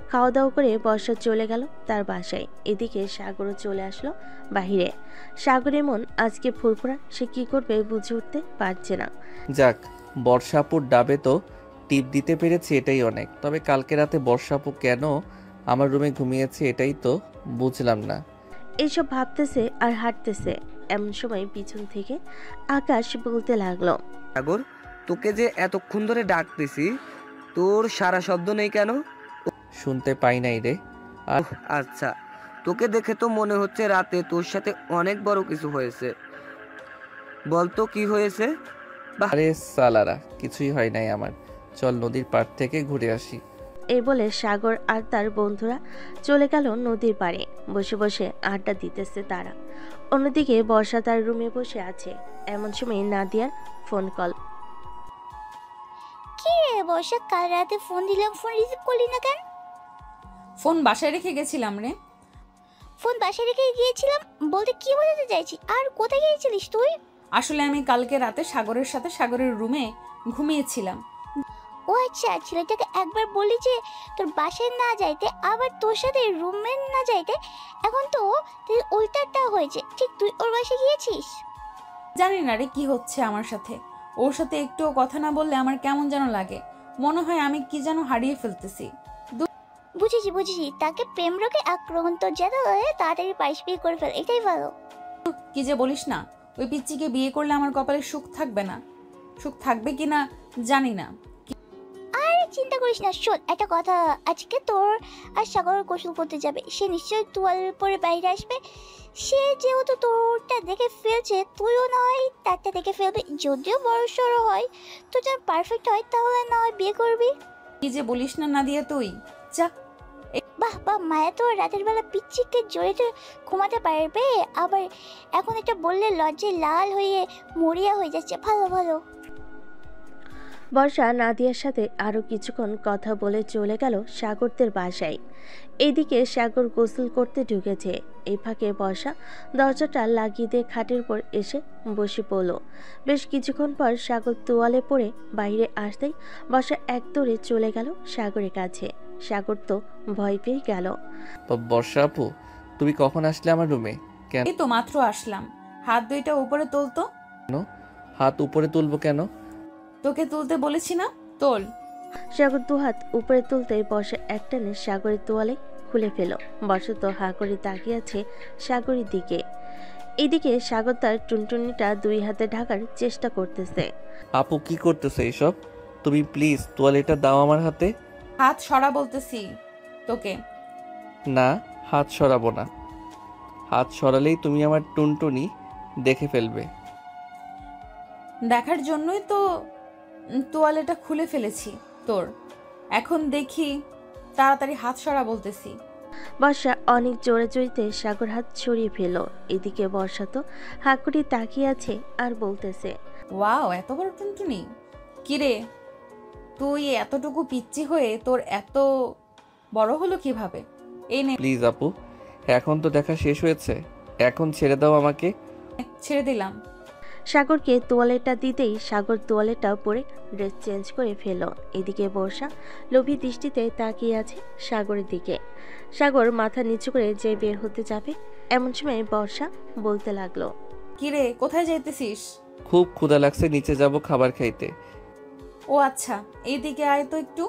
খাওয়া দাওয়া করে বর্ষা চলে গেল তার বাসায়। এদিকে সাগরও চলে আসলো বাহিরে। সাগরের মন আজকে ফুরফুরা, সে কি করবে বুঝে উঠতে পারছে না। যাক, বর্ষাপুর ডাবে তো টিপ দিতে পেরেছি, এটাই অনেক। তবে কালকে রাতে বর্ষাপু কেন আমার রুমে ঘুমিয়েছে এটাই তো বুঝলাম না। এইসব ভাবতেছে আর হাঁটতেছে, এমন সময় পিছন থেকে আকাশ বলতে লাগলো। সাগর, তোকে যে এতক্ষণ ধরে ডাকতেছি, তোর সারা শব্দ নেই কেন? শুনতে পাই নাই রে। আর আচ্ছা, তোকে দেখে তো মনে হচ্ছে রাতে তোর সাথে অনেক বড় কিছু হয়েছে। বলতো কি হয়েছে? আরে সালারা, কিছুই হয় নাই আমার। চল নদীর পাড় থেকে ঘুরে আসি। এই বলে সাগর আর তার বন্ধুরা চলে গেল নদীর পাড়ে। বসে বসে আড্ডা দিতেছে তারা। অন্যদিকে বর্ষা তার রুমে বসে আছে। এমন সময় নাদিয়ার ফোন কল। কি রে বর্ষা, কাল রাতে ফোন দিলাম, ফোন রিসিভ করলি না কেন? ফোন বাসায় রেখে গেছিলাম রে। ফোন বাসায় রেখে গিয়েছিলাম বলতে কি বোঝাতে চাইছি? আর কোথায় গিয়েছিলিস তুই? আসলে আমি কালকে রাতে সাগরের সাথে সাগরের রুমে ঘুমিয়েছিলাম। ও আচ্ছা, ছেলেটাকে একবার বললি যে তোর বাসায় না যাইতে, আবার তোর সাথে রুমে না যাইতে। এখন তো উল্টাটা হয়েছে, ঠিক তুই ওর বাসায় গিয়েছিস। জানি না রে কি হচ্ছে আমার সাথে। ওর সাথে একটুও কথা না বললে আমার কেমন যেন লাগে। মনে হয় আমি কি যেন হারিয়ে ফেলতেছি। বুঝেছি বুঝেছি, তাকে প্রেম রোগে আক্রান্ত যেন হয়ে তাড়াতাড়ি পাশ বিয়ে করে ফেল, এটাই ভালো। কি যে বলিস না, ওই পিচ্চিকে বিয়ে করলে আমার কপালে সুখ থাকবে না। সুখ থাকবে কিনা জানি না। আরে চিন্তা করিস না, শোন একটা কথা, আজকে তোর আর সাগর গোসল করতে যাবে। সে নিশ্চয়ই তোয়াল পরে বাইরে আসবে। সে যেহেতু তোরটা দেখে ফেলছে, তুইও না হয় তারটা দেখে ফেলবি। যদিও বড় সড়ো হয়, তো যেন পারফেক্ট হয়, তাহলে না হয় বিয়ে করবি। কি যে বলিস না নাদিয়া, তুই যা। বাহ বাহ, মায়া তো রাতের বেলা পিচ্চিকে জড়িয়ে ঘুমাতে পারবে, আবার এখন এটা বললে লজ্জায় লাল হয়ে মরিয়া হয়ে যাচ্ছে। ভালো ভালো। বর্ষা নাদিয়ার সাথে আরো কিছুক্ষণ কথা বলে চলে গেল সাগরদের বাসায়। এইদিকে সাগর গোসল করতে ঢুকেছে। এই ফাঁকে বর্ষা দরজাটা লাগিয়ে দিয়ে খাটের উপর এসে বসে পড়ল। বেশ কিছুক্ষণ পর সাগর তোয়ালে পড়ে বাইরে আসতেই বর্ষা এক দৌড়ে চলে গেল সাগরের কাছে। সাগর তো ভয় পেয়ে গেল। বর্ষা আপু, তুমি কখন আসলে আমার রুমে? কেন? এই তো মাত্র আসলাম। হাত দুইটা উপরে তুলতো। হাত উপরে তুলবো কেন? তোকে তুলতে বলেছি না, তোল। সাগর দু হাত উপরে তুলতেই বর্ষা একটানে সাগরের তোয়ালে খুলে ফেল। বর্ষা তো হা করে তাকিয়ে আছে সাগরের দিকে। এদিকে সাগর তার টুনটুনিটা দুই হাতে ঢাকার চেষ্টা করতেছে। আপু কি করতেছে এসব? তুমি প্লিজ তোয়ালেটা দাও আমার হাতে। হাত সরা বলতেছি তোকে। না, হাত সরাবো না। হাত সরালেই তুমি আমার টুনটুনি দেখে ফেলবে। দেখার জন্যই তো তোয়ালেটা খুলে ফেলেছি তোর। এখন দেখি, তাড়াতাড়ি হাত সরা বলতেছি। বর্ষা অনেক জোরে জড়িতে সাগর হাত সরিয়ে ফেল। এদিকে বর্ষা তো হাকুড়ি তাকিয়ে আছে আর বলতেছে, ওয়াও, এত বড় টুনটুনি! কিরে, তুই এতটুকু পিচ্চি হয়ে তোর এত বড় হলো কিভাবে? এই নে। প্লিজ আপু, এখন তো দেখা শেষ হয়েছে, এখন ছেড়ে দাও আমাকে। ছেড়ে দিলাম। সাগরকে তোয়ালেটা দিতেই সাগর তোয়ালেটা পরে ড্রেস চেঞ্জ করে ফেল। এদিকে বর্ষা লোভী দৃষ্টিতে তাকিয়ে আছে সাগরের দিকে। সাগর মাথা নিচু করে যে বের হতে যাবে, এমন সময় বর্ষা বলতে লাগলো, কিরে, কোথায় যাইতেছিস? খুব ক্ষুধা লাগছে, নিচে যাব খাবার খাইতে। ও আচ্ছা, এইদিকে আয় তো একটু,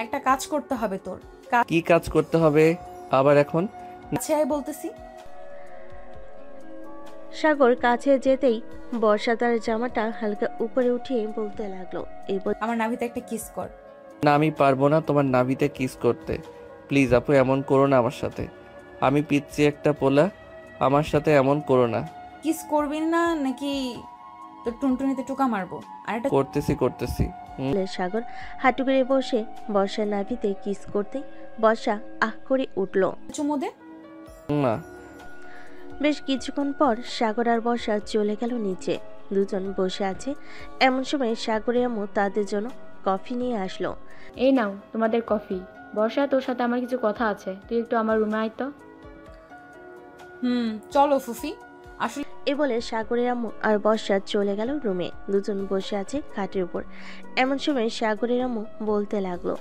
একটা কাজ করতে হবে তোর। কি কাজ করতে হবে আবার এখন? কাছে আয় বলতেছি। সাগর কাছে যেতেই বর্ষা তার জামাটা হালকা উপরে উঠিয়ে বলতে লাগলো, আমার নাভিতে একটা কিস কর। না, আমি পারবো না তোমার নাভিতে কিস করতে। প্লিজ আপু, এমন করো না আমার সাথে। আমি পিচ্ছি একটা পোলা, আমার সাথে এমন করো না। কিস করবি না নাকি তোর টুনটুনিতে টুকা মারবো। আর এটা করতেছি। বলে সাগর হাঁটু করে বসে বর্ষার নাভিতে কিস করতে বর্ষা আহ করে উঠল। চুমু দে। না। বেশ কিছুক্ষণ পর সাগর আর বর্ষা চলে গেল নিচে। দুজন বসে আছে এমন সময় সাগরের আম্মু তাদের জন্য কফি নিয়ে আসলো। এই নাও তোমাদের কফি। বর্ষা, তোর সাথে আমার কিছু কথা আছে, তুই একটু আমার রুমে আয় তো। চলো ফুফি। আসলে এ বলে সাগরের আম্মু আর বর্ষা চলে গেল রুমে। দুজন বসে আছে খাটের উপর। এমন সময় সাগরের আম্মু বলতে লাগলো,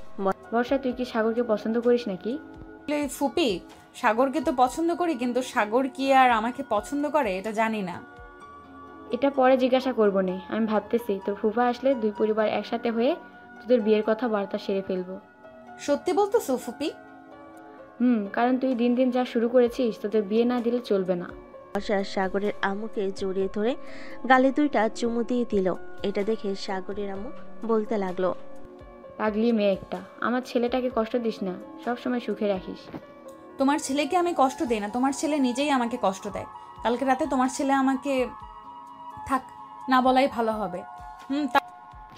বর্ষা, তুই কি সাগরকে পছন্দ করিস নাকি? ফুপি, সাগরকে তো পছন্দ করি, কিন্তু সাগর কি আর আমাকে পছন্দ করে এটা জানি না। এটা পরে জিজ্ঞাসা করবো নে। আমি ভাবতেছি তোর ফুফা আসলে দুই পরিবার একসাথে হয়ে তোদের বিয়ের কথা বার্তা সেরে ফেলবো। সত্যি বলতেছো ফুপি? কারণ তুই দিন দিন যা শুরু করেছিস, তোদের বিয়ে না দিলে চলবে না। বর্ষা সাগরের আম্মুকে জড়িয়ে ধরে গালে দুইটা চুমু দিয়ে দিল। এটা দেখে সাগরের আম্মু বলতে লাগলো, পাগলি মেয়ে একটা, আমার ছেলেটাকে কষ্ট দিস না, সব সময় সুখে রাখিস। তোমার ছেলেকে আমি কষ্ট দেই না, তোমার ছেলে নিজেই আমাকে কষ্ট দেয়। কালকে রাতে তোমার ছেলে আমাকে থাক না বলাই ভালো হবে।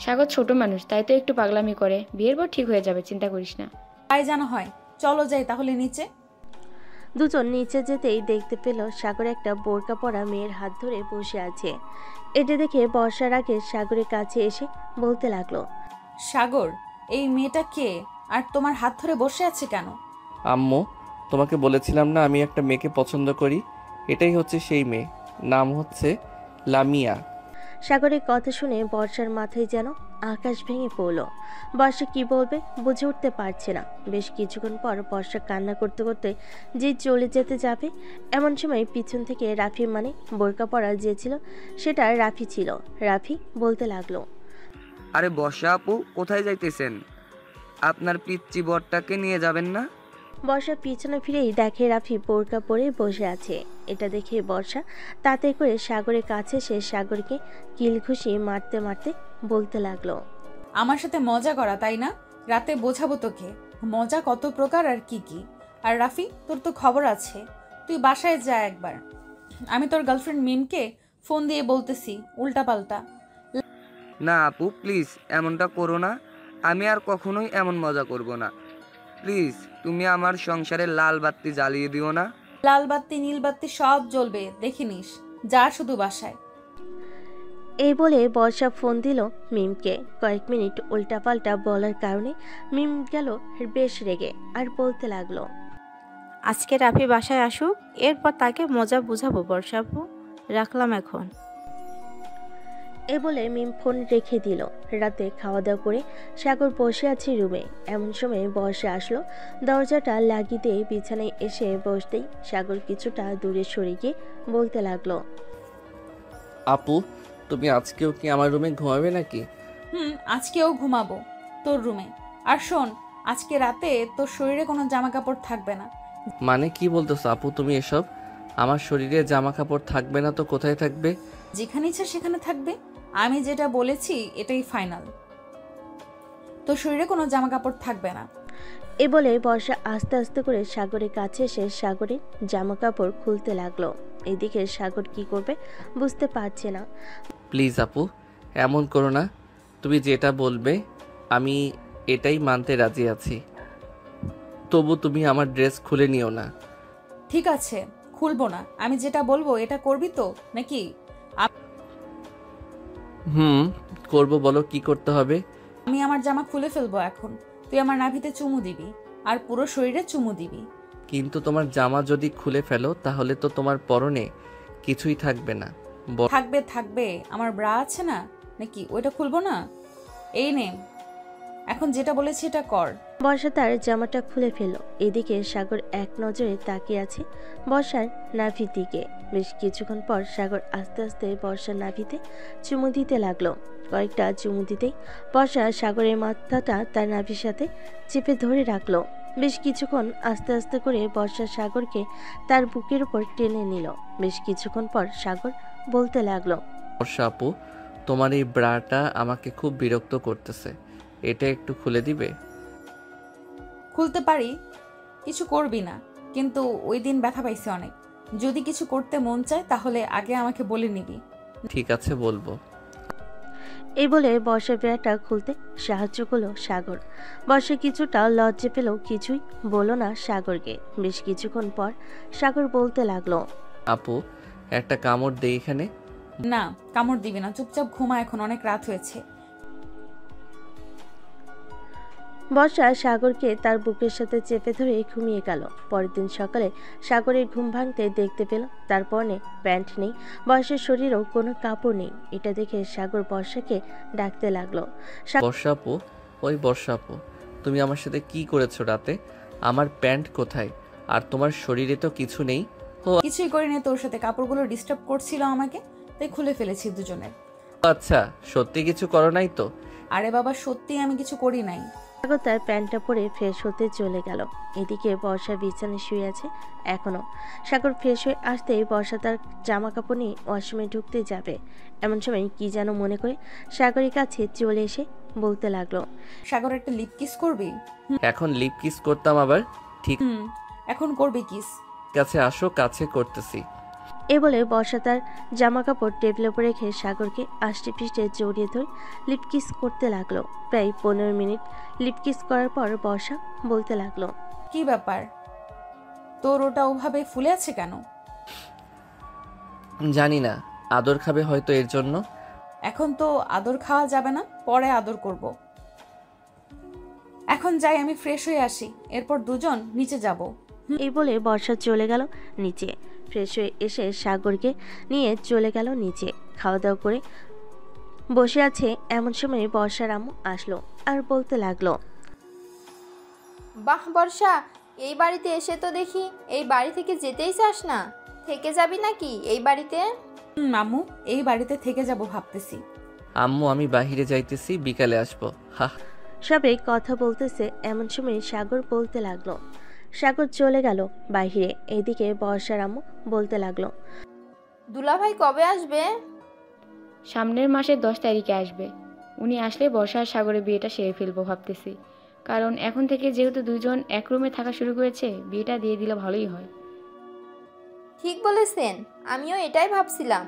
সাগর ছোট মানুষ, তাই তো একটু পাগলামি করে। বিয়ের পর ঠিক হয়ে যাবে, চিন্তা করিস না। তাই জানা হয়। চলো যাই তাহলে নিচে। দুজন নিচে যেতেই দেখতে পেল সাগর একটা বোরকা পরা মেয়ের হাত ধরে বসে আছে। এটা দেখে বর্ষার আগে সাগরের কাছে এসে বলতে লাগলো, সাগর, এই মেয়েটা কে আর তোমার হাত ধরে বসে আছে কেন? আম্মু, তোমাকে বলেছিলাম না আমি একটা মেয়েকে পছন্দ করি। এটাই হচ্ছে সেই মেয়ে, নাম হচ্ছে লামিয়া। সাগরের কথা শুনে বর্ষার মাথায় যেন আকাশ ভেঙে পড়ল। বর্ষা কি বলবে বুঝে উঠতে পারছে না। বেশ কিছুক্ষণ পর বর্ষা কান্না করতে করতে যে চলে যেতে যাবে, এমন সময় পিছন থেকে রাফি, মানে বোরকা পরা যে ছিল সেটা রাফি ছিল। রাফি বলতে লাগলো, আরে বর্ষা আপু, কোথায় যাইতেছেন? আপনার পিচ্চি বরটাকে নিয়ে যাবেন না? বর্ষা পিছনে ফিরেই দেখে রাফি বোরকা পরে বসে আছে। এটা দেখে বর্ষা তাতে করে সাগরের কাছে সে সাগরকে কিল ঘুষি মারতে মারতে বলতে লাগলো, আমার সাথে মজা করা তাই না? রাতে বোঝাবো তোকে মজা কত প্রকার আর কি কি। আর রাফি, তোর তো খবর আছে, তুই বাসায় যা একবার। আমি তোর গার্লফ্রেন্ড মিমকে ফোন দিয়ে বলতেছি উল্টাপাল্টা। না আপু, প্লিজ এমনটা করো না। আমি আর কখনোই এমন মজা করব না। প্লিজ, তুমি আমার সংসারে লাল বাতি জ্বালিয়ে দিও না। লাল বাতি নীল বাতি সব জ্বলবে, দেখে নিস। যা শুধু বাসায়। এই বলে বর্ষা ফোন দিল মিমকে। কয়েক মিনিট উল্টাপাল্টা বলার কারণে মিম গেল বেশ রেগে আর বলতে লাগলো, আজকে রাফি বাসায় আসুক, এরপর তাকে মজা বুঝাবো বর্ষা আপু, রাখলাম এখন। এ বলে মিম ফোন রেখে দিল। রাতে খাওয়া দাওয়া করে সাগর বসে আছে রুমে। এমন সময় বর্ষা আসলো। দরজাটা লাগিয়ে দিয়ে বিছানায় এসে বসতেই সাগর কিছুটা দূরে সরে গিয়ে বলতে লাগলো, আপু, তুমি আজকেও কি আমার রুমে ঘুমাবে নাকি? আজকেও ঘুমাবো তোর রুমে। আর শোন, আজকে রাতে তোর শরীরে কোনো জামা কাপড় থাকবে না। মানে কি বলতেছো আপু তুমি এসব? আমার শরীরে জামা কাপড় থাকবে না তো কোথায় থাকবে? যেখানে ইচ্ছা সেখানে থাকবে। আমি যেটা বলেছি এটাই ফাইনাল। তোর শরীরে কোনো জামা কাপড় থাকবে না। এ বলে বর্ষা আস্তে আস্তে করে সাগরের কাছে এসে সাগরের জামা কাপড় খুলতে লাগলো। এদিকে সাগর কি করবে বুঝতে পারছে না। প্লিজ আপু, এমন করো না। তুমি যেটা বলবে আমি এটাই মানতে রাজি আছি। তবু তুমি আমার ড্রেস খুলে নিও না। ঠিক আছে, খুলবো না। আমি যেটা বলবো এটা করবি তো নাকি? করবো, বলো কি করতে হবে। আমি আমার জামা খুলে ফেলবো এখন। তুই আমার নাভিতে চুমু দিবি আর পুরো শরীরে চুমু দিবি। কিন্তু তোমার জামা যদি খুলে ফেলো তাহলে তো তোমার পরনে কিছুই থাকবে না। থাকবে থাকবে, আমার ব্রা আছে না নাকি? ওইটা খুলবো না? এই নে, এখন যেটা বলেছি এটা কর। বর্ষা তার জামাটা খুলে ফেলল। এদিকে সাগর এক নজরে তাকিয়ে আছে বর্ষার নাভির দিকে। বেশ কিছুক্ষণ পর সাগর আস্তে আস্তে বর্ষার নাভিতে চুমু দিতে লাগলো। কয়েকটা চুমু দিতেই বর্ষা সাগরের মাথাটা তার নাভির সাথে চেপে ধরে রাখলো। বেশ কিছুক্ষণ আস্তে আস্তে করে বর্ষা সাগরকে তার বুকের উপর টেনে নিল। বেশ কিছুক্ষণ পর সাগর বলতে লাগলো, বর্ষা আপু, তোমার এই ব্রাটা আমাকে খুব বিরক্ত করতেছে, এটা একটু খুলে দিবে? খুলতে পারি, কিছু করবি না, কিন্তু ওই দিন ব্যথা পাইছি অনেক। যদি কিছু করতে মন চায় তাহলে আগে আমাকে বলে নিবি। ঠিক আছে, বলবো। এই বলে বর্ষার বেড়াটা খুলতে সাহায্য করলো সাগর। বর্ষা কিছুটা লজ্জা পেল, কিছুই বলল না সাগরকে। বেশ কিছুক্ষণ পর সাগর বলতে লাগলো, আপু একটা কামড় দে এখানে। না, কামড় দিবি না, চুপচাপ ঘুমা, এখন অনেক রাত হয়েছে। বর্ষা সাগরকে তার বুকের সাথে চেপে ধরে ঘুমিয়ে গেল। পরের দিন সকালে সাগরের ঘুম ভাঙতে দেখতে পেল তার পরনে প্যান্ট নেই, বর্ষার শরীরেও কোনো কাপড় নেই। এটা দেখে সাগর বর্ষাকে ডাকতে লাগলো। বর্ষা আপু, ওই বর্ষা আপু, তুমি আমার সাথে কি করেছো রাতে? আমার প্যান্ট কোথায়? আর তোমার শরীরে তো কিছু নেই। কিছুই করিনি, তোর সাথে কাপড়গুলো ডিস্টার্ব করছিল আমাকে, তাই খুলে ফেলেছি দুজনের। আচ্ছা, সত্যি কিছু করো নাই তো? আরে বাবা, সত্যি আমি কিছু করি নাই। সাগর তার প্যান্টটা পরে ফ্রেশ হতে চলে গেল। এদিকে বর্ষা বিছানায় শুয়ে আছে এখনো। সাগর ফ্রেশ হয়ে আসতেই বর্ষা তার জামা কাপড় নিয়ে ওয়াশরুমে ঢুকতে যাবে। এমন সময় কি যেন মনে করে সাগরের কাছে চলে এসে বলতে লাগলো, সাগর একটা লিপ কিস করবি? এখন লিপ কিস করতাম আবার? ঠিক এখন করবি কিস। কাছে আসো, কাছে করতেছি। এ বলে বর্ষা তার জামা কাপড় টেবিলের উপর রেখে সাগরকে আষ্টে পৃষ্ঠে জড়িয়ে ধরে লিপ কিস করতে লাগলো। প্রায় 15 মিনিট লিপ কিস করার পর বর্ষা বলতে লাগলো, কি ব্যাপার, তোর ওটা ওভাবে ফুলে আছে কেন? জানি না, আদর খাবে হয়তো এর জন্য। এখন তো আদর খাওয়া যাবে না, পরে আদর করব। এখন যাই, আমি ফ্রেশ হয়ে আসি, এরপর দুজন নিচে যাব। এই বলে বর্ষা চলে গেল নিচে। ফ্রেশ হয়ে এসে সাগরকে নিয়ে চলে গেল নিচে। খাওয়া দাওয়া করে বসে আছে এমন সময় বর্ষার আম্মু আসলো আর বলতে লাগলো, বাহ বর্ষা, এই বাড়িতে এসে তো দেখি এই বাড়ি থেকে যেতেই চাস না। থেকে যাবি নাকি এই বাড়িতে? আম্মু, এই বাড়িতে থেকে যাব ভাবতেছি। আম্মু আমি বাহিরে যাইতেছি, বিকালে আসবো। হা। সবাই কথা বলতেছে এমন সময় সাগর বলতে লাগলো। সাগর চলে গেল বাহিরে। এদিকে বর্ষার আম্মু বলতে লাগলো, দুলাভাই কবে আসবে? সামনের মাসের 10 তারিখে আসবে। উনি আসলে বর্ষা আর সাগরের বিয়েটা সেরে ফেলবো ভাবতেছি। কারণ এখন থেকে যেহেতু দুজন এক রুমে থাকা শুরু করেছে, বিয়েটা দিয়ে দিলে ভালোই হয়। ঠিক বলেছেন, আমিও এটাই ভাবছিলাম।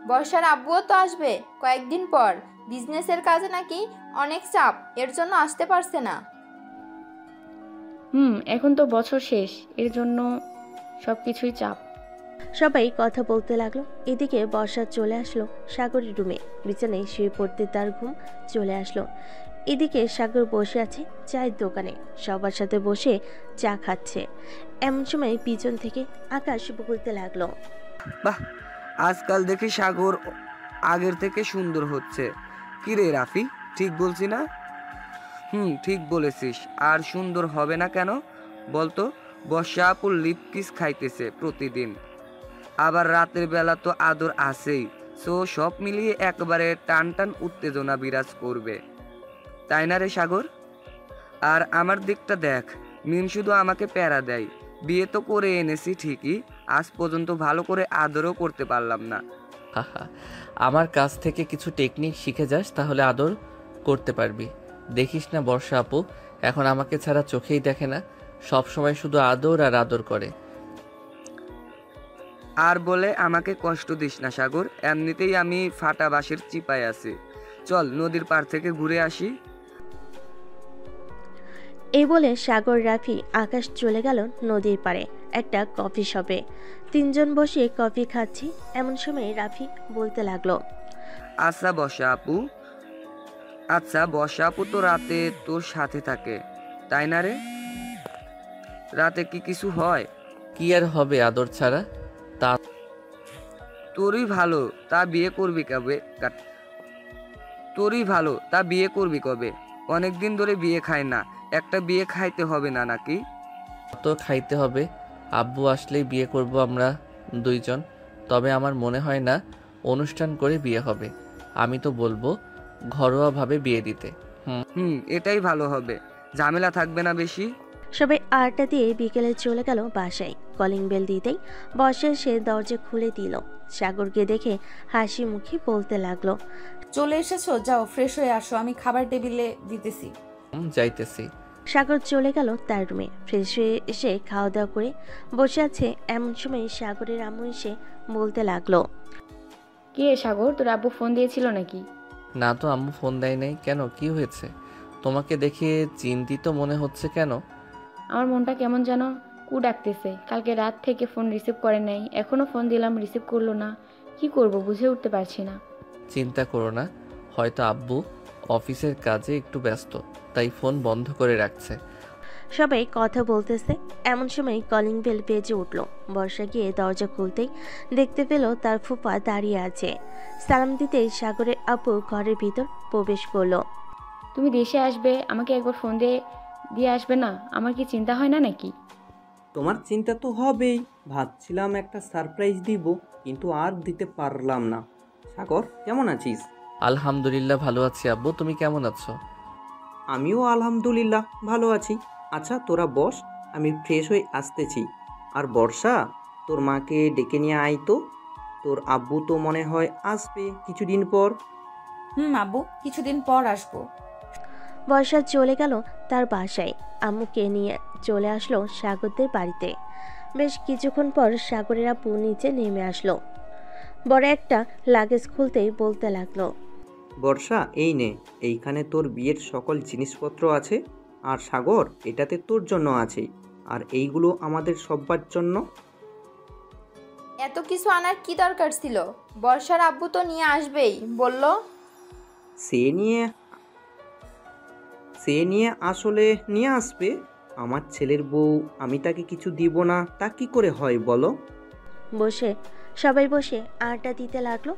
বর্ষার আব্বুও তো আসবে কয়েকদিন পর। বিজনেসের কাজে নাকি অনেক চাপ, এর জন্য আসতে পারছে না। এখন তো বছর শেষ, এর জন্য সবকিছুই চাপ। সবাই কথা বলতে লাগলো। এদিকে বর্ষা চলে আসলো সাগরের রুমে। বিছানায় শুয়ে পড়তে তার ঘুম চলে আসলো। এদিকে সাগর বসে আছে চায়ের দোকানে, সবার সাথে বসে চা খাচ্ছে। এমন সময় পিছন থেকে আকাশ বলতে লাগলো, বাহ, আজকাল দেখি সাগর আগের থেকে সুন্দর হচ্ছে। কি রে রাফি, ঠিক বলছি না? ঠিক বলেছিস। আর সুন্দর হবে না কেন বলতো? বর্ষা আপুর লিপ কিস খাইতেছে প্রতিদিন, আবার রাতের বেলা তো আদর আছেই। সো সব মিলিয়ে একবারে টান টান উত্তেজনা বিরাজ করবে, তাই না রে সাগর? আর আমার দিকটা দেখ, মিম শুধু আমাকে প্যারা দেয়। বিয়ে তো করে এনেছি ঠিকই, আজ পর্যন্ত ভালো করে আদরও করতে পারলাম না। হাহা, আমার কাছ থেকে কিছু টেকনিক শিখে যাস, তাহলে আদর করতে পারবি। দেখিস না বর্ষা আপু এখন আমাকে ছাড়া চোখেই দেখে না, সব সময় শুধু আদর আর আদর করে। আর বলে আমাকে কষ্ট দিস না সাগর, এমনিতেই আমি ফাটা বাঁশের চিপায় আছি। চল নদীর পাড় থেকে ঘুরে আসি। এই বলে সাগর, রাফি, আকাশ চলে গেল নদীর পাড়ে একটা কফি শপে। তিনজন বসে কফি খাচ্ছি। এমন সময় রাফি বলতে লাগলো, আচ্ছা বর্ষা আপু তো রাতে তোর সাথে থাকে, তাই না রে? রাতে কি কিছু হয়? কি আর হবে আদর ছাড়া? তা তোরই ভালো, তা বিয়ে করবি কবে? অনেকদিন ধরে বিয়ে খায় না, একটা বিয়ে খাইতে হবে না নাকি? তো খাইতে হবে। আব্বু আসলেই বিয়ে করব আমরা দুইজন। তবে আমার মনে হয় না অনুষ্ঠান করে বিয়ে হবে। আমি তো বলবো ঘরোয়াভাবে বিয়ে দিতে। এটাই ভালো হবে, ঝামেলা থাকবে না বেশি। সবাই আড্ডা দিয়ে বিকেলে চলে গেল বাসায়। কলিং বেল দিতেই বর্ষা সে দরজা খুলে দিল। সাগরকে দেখে হাসি মুখে বলতে লাগলো, চলে এসেছো, যাও ফ্রেশ হয়ে আসো, আমি খাবার টেবিলে দিতেছি। যাইতেছি। সাগর চলে গেল তার রুমে। ফ্রেশ হয়ে এসে খাওয়া দাওয়া করে বসে আছে এমন সময় সাগরের আম্মু এসে বলতে লাগলো, কি রে সাগর, তোর আব্বু ফোন দিয়েছিল নাকি? না তো, আম্মু ফোন দেয় নাই। কেন, কি হয়েছে? তোমাকে দেখে চিন্তিত মনে হচ্ছে কেন? আমার মনটা কেমন যেন কু ডাকতেছে। কালকে রাত থেকে ফোন রিসিভ করে নাই, এখনও ফোন দিলাম রিসিভ করলো না। কি করব বুঝে উঠতে পারছি না। চিন্তা করো না, হয়তো আব্বু অফিসের কাজে একটু ব্যস্ত, তাই ফোন বন্ধ করে রাখছে। সবাই কথা বলতেছে, এমন সময় কলিং বেল বেজে উঠল। বর্ষা গিয়ে দরজা খুলতেই দেখতে পেল তার ফুফা দাঁড়িয়ে আছে। সালাম দিতেই সাগরের আপু ঘরের ভিতর প্রবেশ করলো। তুমি দেশে আসবে, আমাকে একবার ফোন দিয়ে আসবে না? আমার কি চিন্তা হয় না নাকি? তোমার চিন্তা তো হবেই। ভাবছিলাম একটা সারপ্রাইজ দিব, কিন্তু আর দিতে পারলাম না। সাগর, কেমন আছিস? আলহামদুলিল্লাহ ভালো আছি আব্বু, তুমি কেমন আছো? আমিও আলহামদুলিল্লাহ ভালো আছি। আচ্ছা তোরা বস, আমি ফ্রেশ হয়ে আসতেছি। আর বর্ষা, তোর মাকে ডেকে নিয়ে আয় তো। তোর আব্বু তো মনে হয় আসবে কিছুদিন পর। আব্বু কিছুদিন পর আসবো। বর্ষা চলে গেল তার বাসায়। আম্মুকে নিয়ে চলে আসলো সাগরদের বাড়িতে। বেশ কিছুক্ষণ পর সাগরের আপু নিচে নেমে আসলো। বড় একটা লাগেজ খুলতেই বলতে লাগলো, বর্ষা, এই নে, এইখানে তোর বিয়ের সকল জিনিসপত্র আছে। আর সাগর, এটাতে তোর জন্য আছে। আর এইগুলো আমাদের সবার জন্য। এত কিছু আনার কি দরকার ছিল? বর্ষার আব্বু তো নিয়ে আসবেই বলল। সে নিয়ে আসলে নিয়ে আসবে। আমার ছেলের বউ, আমি তাকে কিছু দিব না তা কি করে হয় বলো? সবাই বসে আড্ডা দিতে লাগলো।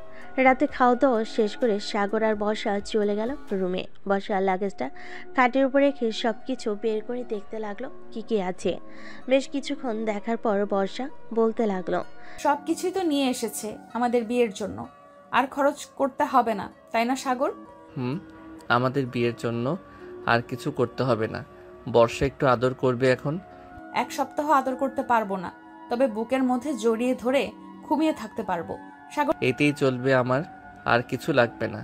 রাতে খাওয়া দাওয়া শেষ করে সাগর আর বর্ষা চলে গেল রুমে। বর্ষা লাগেজটা খাটের উপর রেখে সব কিছু বের করে দেখতে লাগলো কি কি আছে। বেশ কিছুক্ষণ দেখার পর বর্ষা বলতে লাগলো, সব কিছুই তো নিয়ে এসেছে আমাদের বিয়ের জন্য, আর খরচ করতে হবে না, তাই না সাগর? আমাদের বিয়ের জন্য আর কিছু করতে হবে না। বর্ষা একটু আদর করবে এখন। 1 সপ্তাহ আদর করতে পারবো না, তবে বুকের মধ্যে জড়িয়ে ধরে ঘুমিয়ে থাকতে পারবো। সাগর, এতেই চলবে, আমার আর কিছু লাগবে না।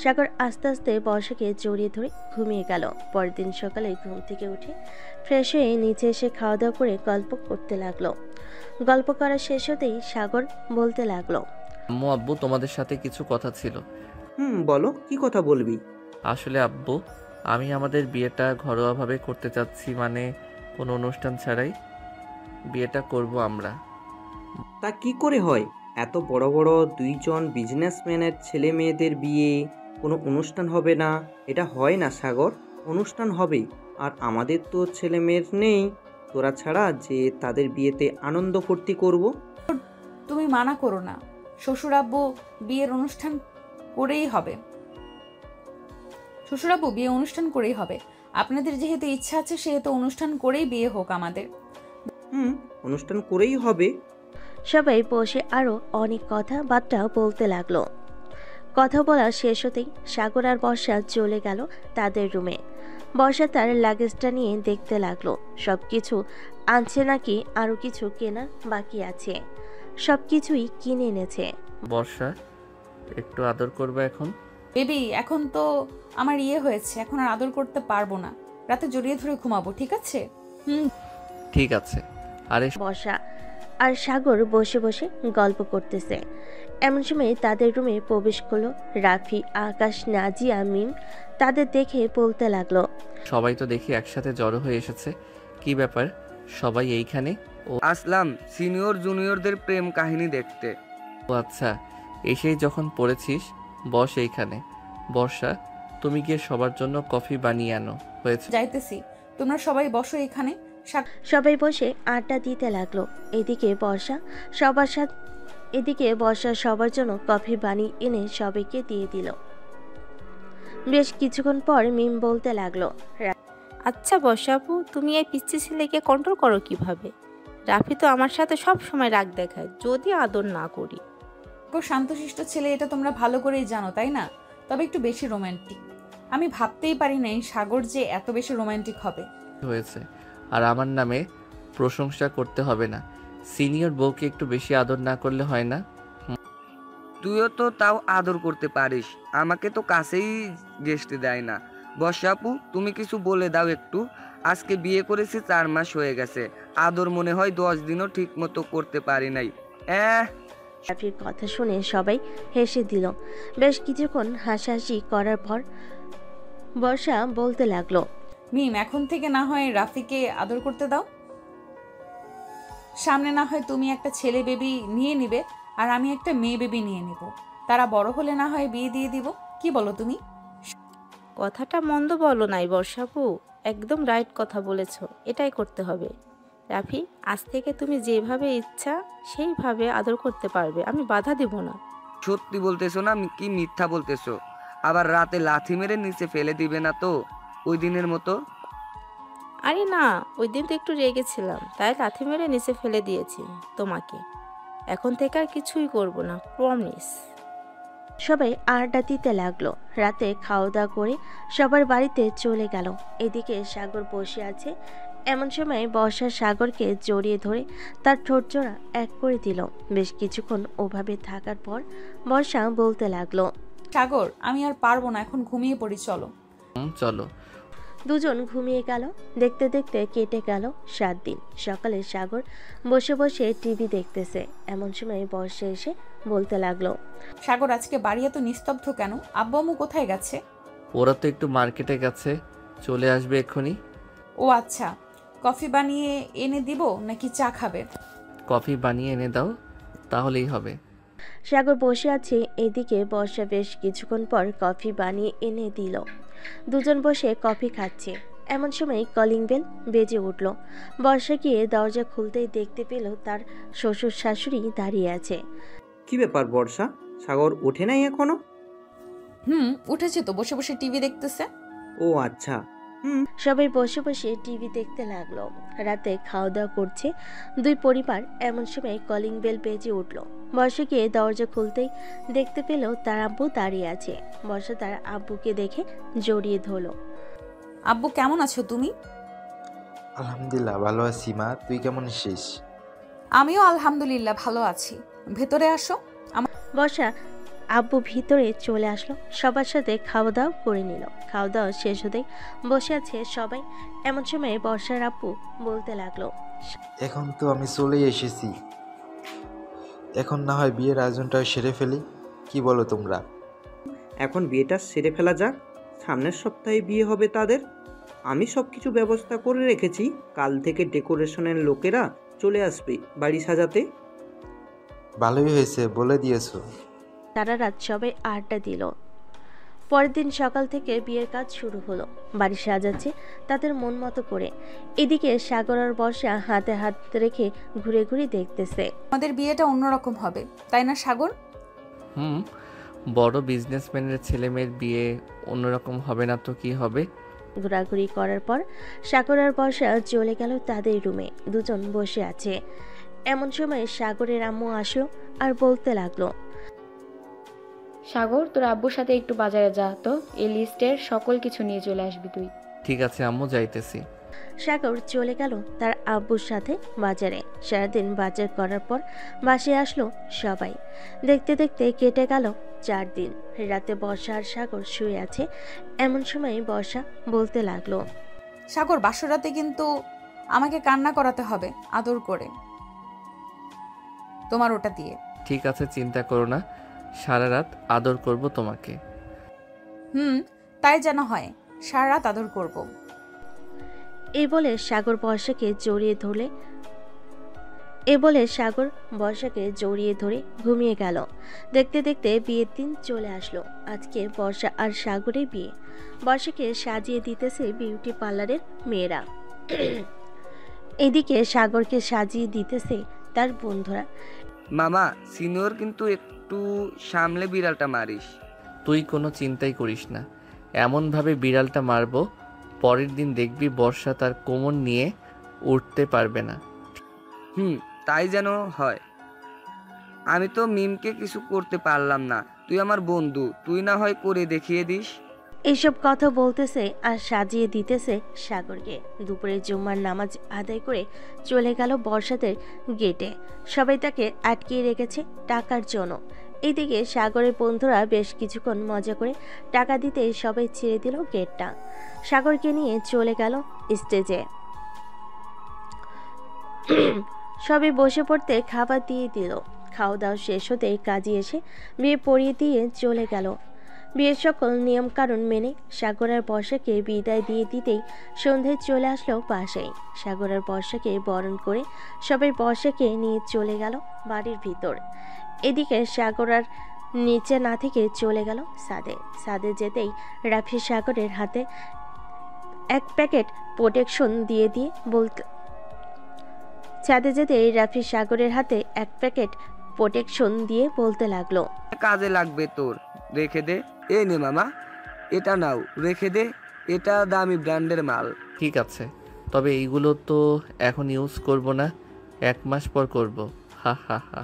সাগর আস্তে আস্তে বর্ষাকে জড়িয়ে ধরে ঘুমিয়ে গেল। পরের দিন সকালে ঘুম থেকে উঠে ফ্রেশ হয়ে নিচে এসে খাওয়া দাওয়া করে গল্প করতে লাগলো। গল্প করা শেষ হতেই সাগর বলতে লাগলো, আম্মু আব্বু, তোমাদের সাথে কিছু কথা ছিল। বলো, কি কথা বলবি? আসলে আব্বু, আমি আমাদের বিয়েটা ঘরোয়াভাবে করতে চাচ্ছি, মানে কোনো অনুষ্ঠান ছাড়াই বিয়েটা করব আমরা। তা কি করে হয়? এত বড় বড় 2 জন বিজনেসম্যানের ছেলে মেয়েদের বিয়ে কোনো অনুষ্ঠান হবে না? এটা হয় না সাগর। অনুষ্ঠান হবে। আর আমাদের তো ছেলে মেয়ের নেই তোরা ছাড়া যে তাদের বিয়েতে আনন্দ ফুর্তি করব। তুমি মানা করো না। শ্বশুরাব্বু বিয়ের অনুষ্ঠান করেই হবে। আপনাদের যেহেতু ইচ্ছা আছে, সেহেতু অনুষ্ঠান করেই বিয়ে হোক আমাদের। অনুষ্ঠান করেই হবে। সবাই বসে আরো অনেক কথাবার্তা বলতে লাগলো। কথা বলা শেষ হতেই সাগর আর বর্ষা চলে গেল তাদের রুমে। বর্ষা তার লাগেজটা নিয়ে দেখতে লাগলো সবকিছু আনছে নাকি আরো কিছু কেনা বাকি আছে। সবকিছুই কিনে এনেছে। বর্ষা, একটু আদর করবে এখন? বেবি, এখন তো আমার হয়েছে, এখন আর আদর করতে পারবো না। রাতে জড়িয়ে ধরে ঘুমাবো, ঠিক আছে? ঠিক আছে। আরে বর্ষা আর সাগর বসে বসে গল্প করতেছে। এমন সময় তাদের রুমে প্রবেশ করলো রাফি, আকাশ, নাজিয়া, মিম। তাদের দেখে বলতে লাগলো, সবাই তো দেখি একসাথে জড়ো হয়ে এসেছে, কি ব্যাপার সবাই এইখানে? আসলাম সিনিয়র জুনিয়রদের প্রেম কাহিনী দেখতে। ও আচ্ছা, এসেই যখন পড়েছিস বস এইখানে। বর্ষা, তুমি গিয়ে সবার জন্য কফি বানিয়ে আনো। হয়েছে? যাইতেছি, তোমরা সবাই বসো এখানে। সবাই বসে আড্ডা দিতে লাগলো। এদিকে বর্ষা সবার জন্য কফি বানিয়ে এনে সবাইকে দিয়ে দিল। বেশ কিছুক্ষণ পর মিম বলতে লাগলো, আচ্ছা বর্ষাপু, তুমি এই পিচ্ছি ছেলেকে কন্ট্রোল করো কিভাবে? রাফি তো আমার সাথে সব সময় রাগ দেখায় যদি আদর না করি। শান্তশিষ্ট ছেলে, এটা তোমরা ভালো করেই জানো, তাই না? তবে একটু বেশি রোমান্টিক। আমি ভাবতেই পারি নাই সাগর যে এত বেশি রোমান্টিক হবে। হয়েছে, আর আমার নামে প্রশংসা করতে হবে না। সিনিয়র বউকে একটু বেশি আদর না করলে হয় না? তুইও তো তাও আদর করতে পারিস, আমাকে তো কাছেই ঘেঁষতে দেয় না। বর্ষা আপু, তুমি কিছু বলে দাও একটু। আজকে বিয়ে করেছি 4 মাস হয়ে গেছে, আদর মনে হয় 10 দিনও ঠিক মতো করতে পারি নাই। রাফির কথা শুনে সবাই হেসে দিল। বেশ কিছুক্ষণ হাসাহাসি করার পর বর্ষা বলতে লাগলো, মিম, এখন থেকে না হয় রাফিকে আদর করতে দাও। সামনে না হয় তুমি একটা ছেলে বেবি নিয়ে নিবে আর আমি একটা মেয়ে বেবি নিয়ে নিব। তারা বড় হলে না হয় বিয়ে দিয়ে দিব। কি বলো তুমি? কথাটা মন্দ বলো নাই বর্ষাপু, একদম রাইট কথা বলেছ। এটাই করতে হবে। রাফি, আজ থেকে তুমি যেভাবে ইচ্ছা সেইভাবে আদর করতে পারবে, আমি বাধা দেব না। সত্যি বলতেছো না কি মিথ্যা বলতেছো? আবার রাতে লাথি মেরে নিচে ফেলে দিবে না তো ওই দিনের মতো? আরে না, ওই দিন তো একটু রেগেছিলাম, তাই লাথি মেরে নিচে ফেলে দিয়েছি তোমাকে। এখন থেকে আর কিছুই করব না, প্রমিস। সবাই আড্ডা দিতে লাগলো। রাতে খাওয়া দাওয়া করে সবার বাড়িতে চলে গেল। এদিকে সাগর বসে আছে। এমন সময় বর্ষা সাগরকে জড়িয়ে ধরে তার ঠোঁটজোড়া এক করে দিল। বেশ কিছুক্ষণ ওভাবে থাকার পর বর্ষা বলতে লাগলো, সাগর, আমি আর পারবো না, এখন ঘুমিয়ে পড়ি, চলো। চলো। দুজন ঘুমিয়ে গেল। দেখতে দেখতে কেটে গেল 7 দিন। সকালে সাগর বসে বসে টিভি দেখতেছে। এমন সময় বর্ষা এসে বলতে লাগলো, সাগর, আজকে বাড়ি এত নিস্তব্ধ কেন? আব্বু আম্মু কোথায় গেছে? ওরা তো একটু মার্কেটে গেছে, চলে আসবে এক্ষুনি। ও আচ্ছা, কফি বানিয়ে এনে দিব নাকি চা খাবে? কফি বানিয়ে এনে দাও, তাহলেই হবে। সাগর বসে আছে। এদিকে বর্ষা বেশ কিছুক্ষণ পর কফি বানিয়ে এনে দিল। দুজন বসে কফি খাচ্ছে। এমন সময় কলিং বেল বেজে উঠল। বর্ষা গিয়ে দরজা খুলতেই দেখতে পেল তার শ্বশুর শাশুড়ি দাঁড়িয়ে আছে। কি ব্যাপার বর্ষা, সাগর ওঠে নাই এখনো? উঠেছে তো, বসে বসে টিভি দেখতেছে। ও আচ্ছা। সবাই বসে বসে টিভি দেখতে লাগলো। রাতে খাওয়া দাওয়া করছে দুই পরিবার। এমন সময় কলিং বেল বেজে উঠল। বর্ষা গিয়ে দরজা খুলতেই দেখতে পেল তার আব্বু দাঁড়িয়ে আছে। বর্ষা তার আব্বুকে দেখে জড়িয়ে ধরল। আব্বু, কেমন আছো তুমি? আলহামদুলিল্লাহ ভালো আছি মা, তুই কেমন আছিস? আমিও আলহামদুলিল্লাহ ভালো আছি। ভেতরে আসো। বর্ষা আব্বু ভিতরে চলে আসলো। সবার সাথে খাওয়া দাওয়া করে নিল। খাওয়া দাওয়া শেষ হতে বসে আছে সবাই। এমন সময় বর্ষার আব্বু বলতে লাগলো, এখন তো আমি চলেই এসেছি, এখন না হয় বিয়ের আয়োজনটা সেরে ফেলি, কি বলো তোমরা? এখন বিয়েটা সেরে ফেলা যাক, সামনের সপ্তাহে বিয়ে হবে তাদের। আমি সব কিছু ব্যবস্থা করে রেখেছি। কাল থেকে ডেকোরেশনের লোকেরা চলে আসবে বাড়ি সাজাতে। ভালোই হয়েছে বলে দিয়েছো। সারা রাত সবাই আড্ডা দিল। পরের দিন সকাল থেকে বিয়ের কাজ শুরু হলো। বাড়ি সাজাচ্ছে তাদের মন মতো করে। এদিকে সাগর আর বর্ষা হাতে হাত রেখে ঘুরে ঘুরে দেখতেছে। আমাদের বিয়েটা অন্যরকম হবে, তাই না সাগর? বড় বিজনেসম্যানের ছেলে মেয়ের বিয়ে অন্যরকম হবে না তো কি হবে? ঘোরাঘুরি করার পর সাগর আর বর্ষা চলে গেল তাদের রুমে। দুজন বসে আছে। এমন সময় সাগরের আম্মু আসলো আর বলতে লাগলো, সাগর, তোর আব্বুর সাথে একটু বাজারে যা তো, এই লিস্টের সকল কিছু নিয়ে চলে আসবি তুই। ঠিক আছে আম্মু, যাইতেছি। সাগর চলে গেল তার আব্বুর সাথে বাজারে। সারাদিন বাজার করার পর বাসায় আসলো সবাই। দেখতে দেখতে কেটে গেল 4 দিন। রাতে বর্ষা আর সাগর শুয়ে আছে। এমন সময় বর্ষা বলতে লাগলো, সাগর, বাসরাতে কিন্তু আমাকে কান্না করাতে হবে আদর করে, তোমার ওটা দিয়ে। ঠিক আছে, চিন্তা করো না, সারা রাত আদর করব তোমাকে। তাই যেন হয়, সারা রাত আদর করব। এই বলে সাগর বর্ষাকে জড়িয়ে ধরে ঘুমিয়ে গেল। দেখতে দেখতে বিয়ের দিন চলে আসলো। আজকে বর্ষা আর সাগরের বিয়ে। বর্ষাকে সাজিয়ে দিতেছে বিউটি পার্লারের মেয়েরা। এদিকে সাগরকে সাজিয়ে দিতেছে তার বন্ধুরা। মামা, সিনিয়র কিন্তু একটু সামলে বিড়ালটা মারিস। তুই কোনো চিন্তাই করিস না, এমনভাবে বিড়ালটা মারবো পরের দিন দেখবি বর্ষা তার কোমর নিয়ে উঠতে পারবে না। তাই যেন হয়। আমি তো মিমকে কিছু করতে পারলাম না, তুই আমার বন্ধু, তুই না হয় করে দেখিয়ে দিস। এইসব কথা বলতেছে আর সাজিয়ে দিতেছে সাগরকে। দুপুরে জুম্মার নামাজ আদায় করে চলে গেল বর্ষাদের গেটে। সবাই তাকে আটকিয়ে রেখেছে টাকার জন্য। এইদিকে সাগরের বন্ধুরা বেশ কিছুক্ষণ মজা করে টাকা দিতে সবাই ছেড়ে দিল গেটটা। সাগরকে নিয়ে চলে গেল স্টেজে। সবাই বসে পড়তে খাবার দিয়ে দিল। খাওয়া দাওয়া শেষ হতেই কাজী এসে বিয়ে পড়িয়ে দিয়ে চলে গেল। বিয়ের সকল নিয়মকানুন মেনে সাগর আর বর্ষাকে বিদায় দিয়ে দিতেই সন্ধ্যায় চলে আসলো বাসায়। সাগর আর বর্ষাকে বরণ করে সবাই বর্ষাকে নিয়ে চলে গেল বাড়ির ভিতর। এদিকে সাগর আর নিচে না থেকে চলে গেল সাদে যেতেই রাফি সাগরের হাতে এক প্যাকেট প্রোটেকশন দিয়ে বলতে ছাদে যেতেই রাফি সাগরের হাতে এক প্যাকেট প্রোটেকশন দিয়ে বলতে লাগলো, কাজে লাগবে তোর, রেখে দে। এই নে মামা, এটা নাও, রেখে দে, এটা দামি ব্র্যান্ডের মাল। ঠিক আছে, তবে এইগুলো তো এখন ইউজ করব না, 1 মাস পর করব। হা হা হা।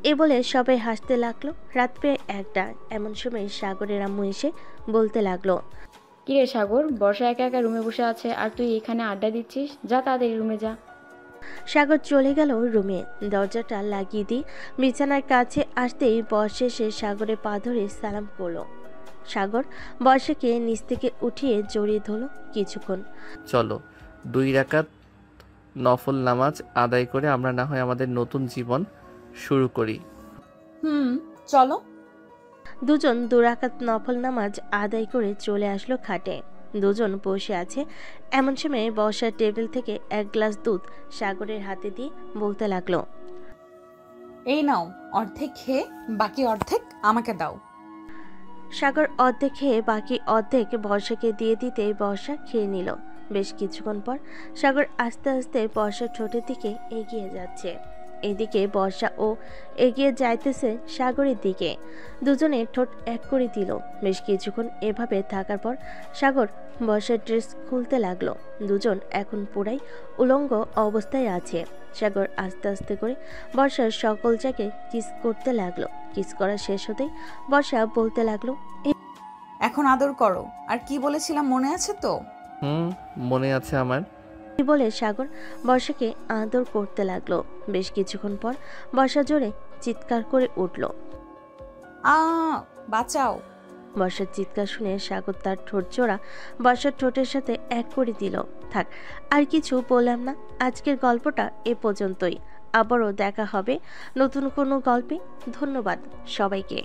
এ বলে সবাই হাসতে লাগলো। রাত প্রায় 1টা। এমন সময় সাগরের আম্মু এসে বলতে লাগলো, কিরে সাগর, বর্ষা একা একা রুমে বসে আছে আর তুই এখানে আড্ডা দিচ্ছিস? যা তাড়াতাড়ি রুমে যা। সাগর চলে গেল রুমে। দরজাটা লাগিয়ে দিয়ে বিছানার কাছে আসতেই বর্ষা এসে সাগরের পা ধরে সালাম করলো। সাগর বর্ষাকে নিচ থেকে উঠিয়ে জড়িয়ে ধরল কিছুক্ষণ। চলো 2 রাকাত নফল নামাজ আদায় করে আমরা না হয় আমাদের নতুন জীবন শুরু করি। চলো। দুজন 2 রাকাত নফল নামাজ আদায় করে চলে আসলো খাটে। দুজন বসে আছে। এমন সময় বর্ষার টেবিল থেকে 1 গ্লাস দুধ সাগরের হাতে দিয়ে বলতে লাগলো, এই নাও, অর্ধেক খেয়ে বাকি অর্ধেক আমাকে দাও। সাগর অর্ধেক খেয়ে বাকি অর্ধেক বর্ষাকে দিয়ে দিতে বর্ষা খেয়ে নিল। বেশ কিছুক্ষণ পর সাগর আস্তে আস্তে বর্ষার ঠোঁটের দিকে এগিয়ে যাচ্ছে। এদিকে বর্ষা ও এগিয়ে যাইতেছে সাগরের দিকে। দুজনে ঠোঁট এক করে দিল। বেশ কিছুক্ষণ এভাবে থাকার পর সাগর বর্ষার ড্রেস খুলতে লাগলো। দুজন এখন পুরাই উলঙ্গ অবস্থায় আছে। সাগর আস্তে আস্তে করে বর্ষার সকল জায়গায় কিস করতে লাগলো। কিস করা শেষ হতেই বর্ষা বলতে লাগলো, এখন আদর করো। আর কি বলেছিলাম মনে আছে তো? মনে আছে আমার। বলে সাগর বর্ষাকে আদর করতে লাগলো। বেশ কিছুক্ষণ পর বর্ষা জোরে চিৎকার করে উঠল, বাঁচাও। বর্ষার চিৎকার শুনে সাগর তার ঠোঁট জোড়া বর্ষার ঠোঁটের সাথে এক করে দিল। থাক, আর কিছু বললাম না। আজকের গল্পটা এ পর্যন্তই। আবারও দেখা হবে নতুন কোনো গল্পে। ধন্যবাদ সবাইকে।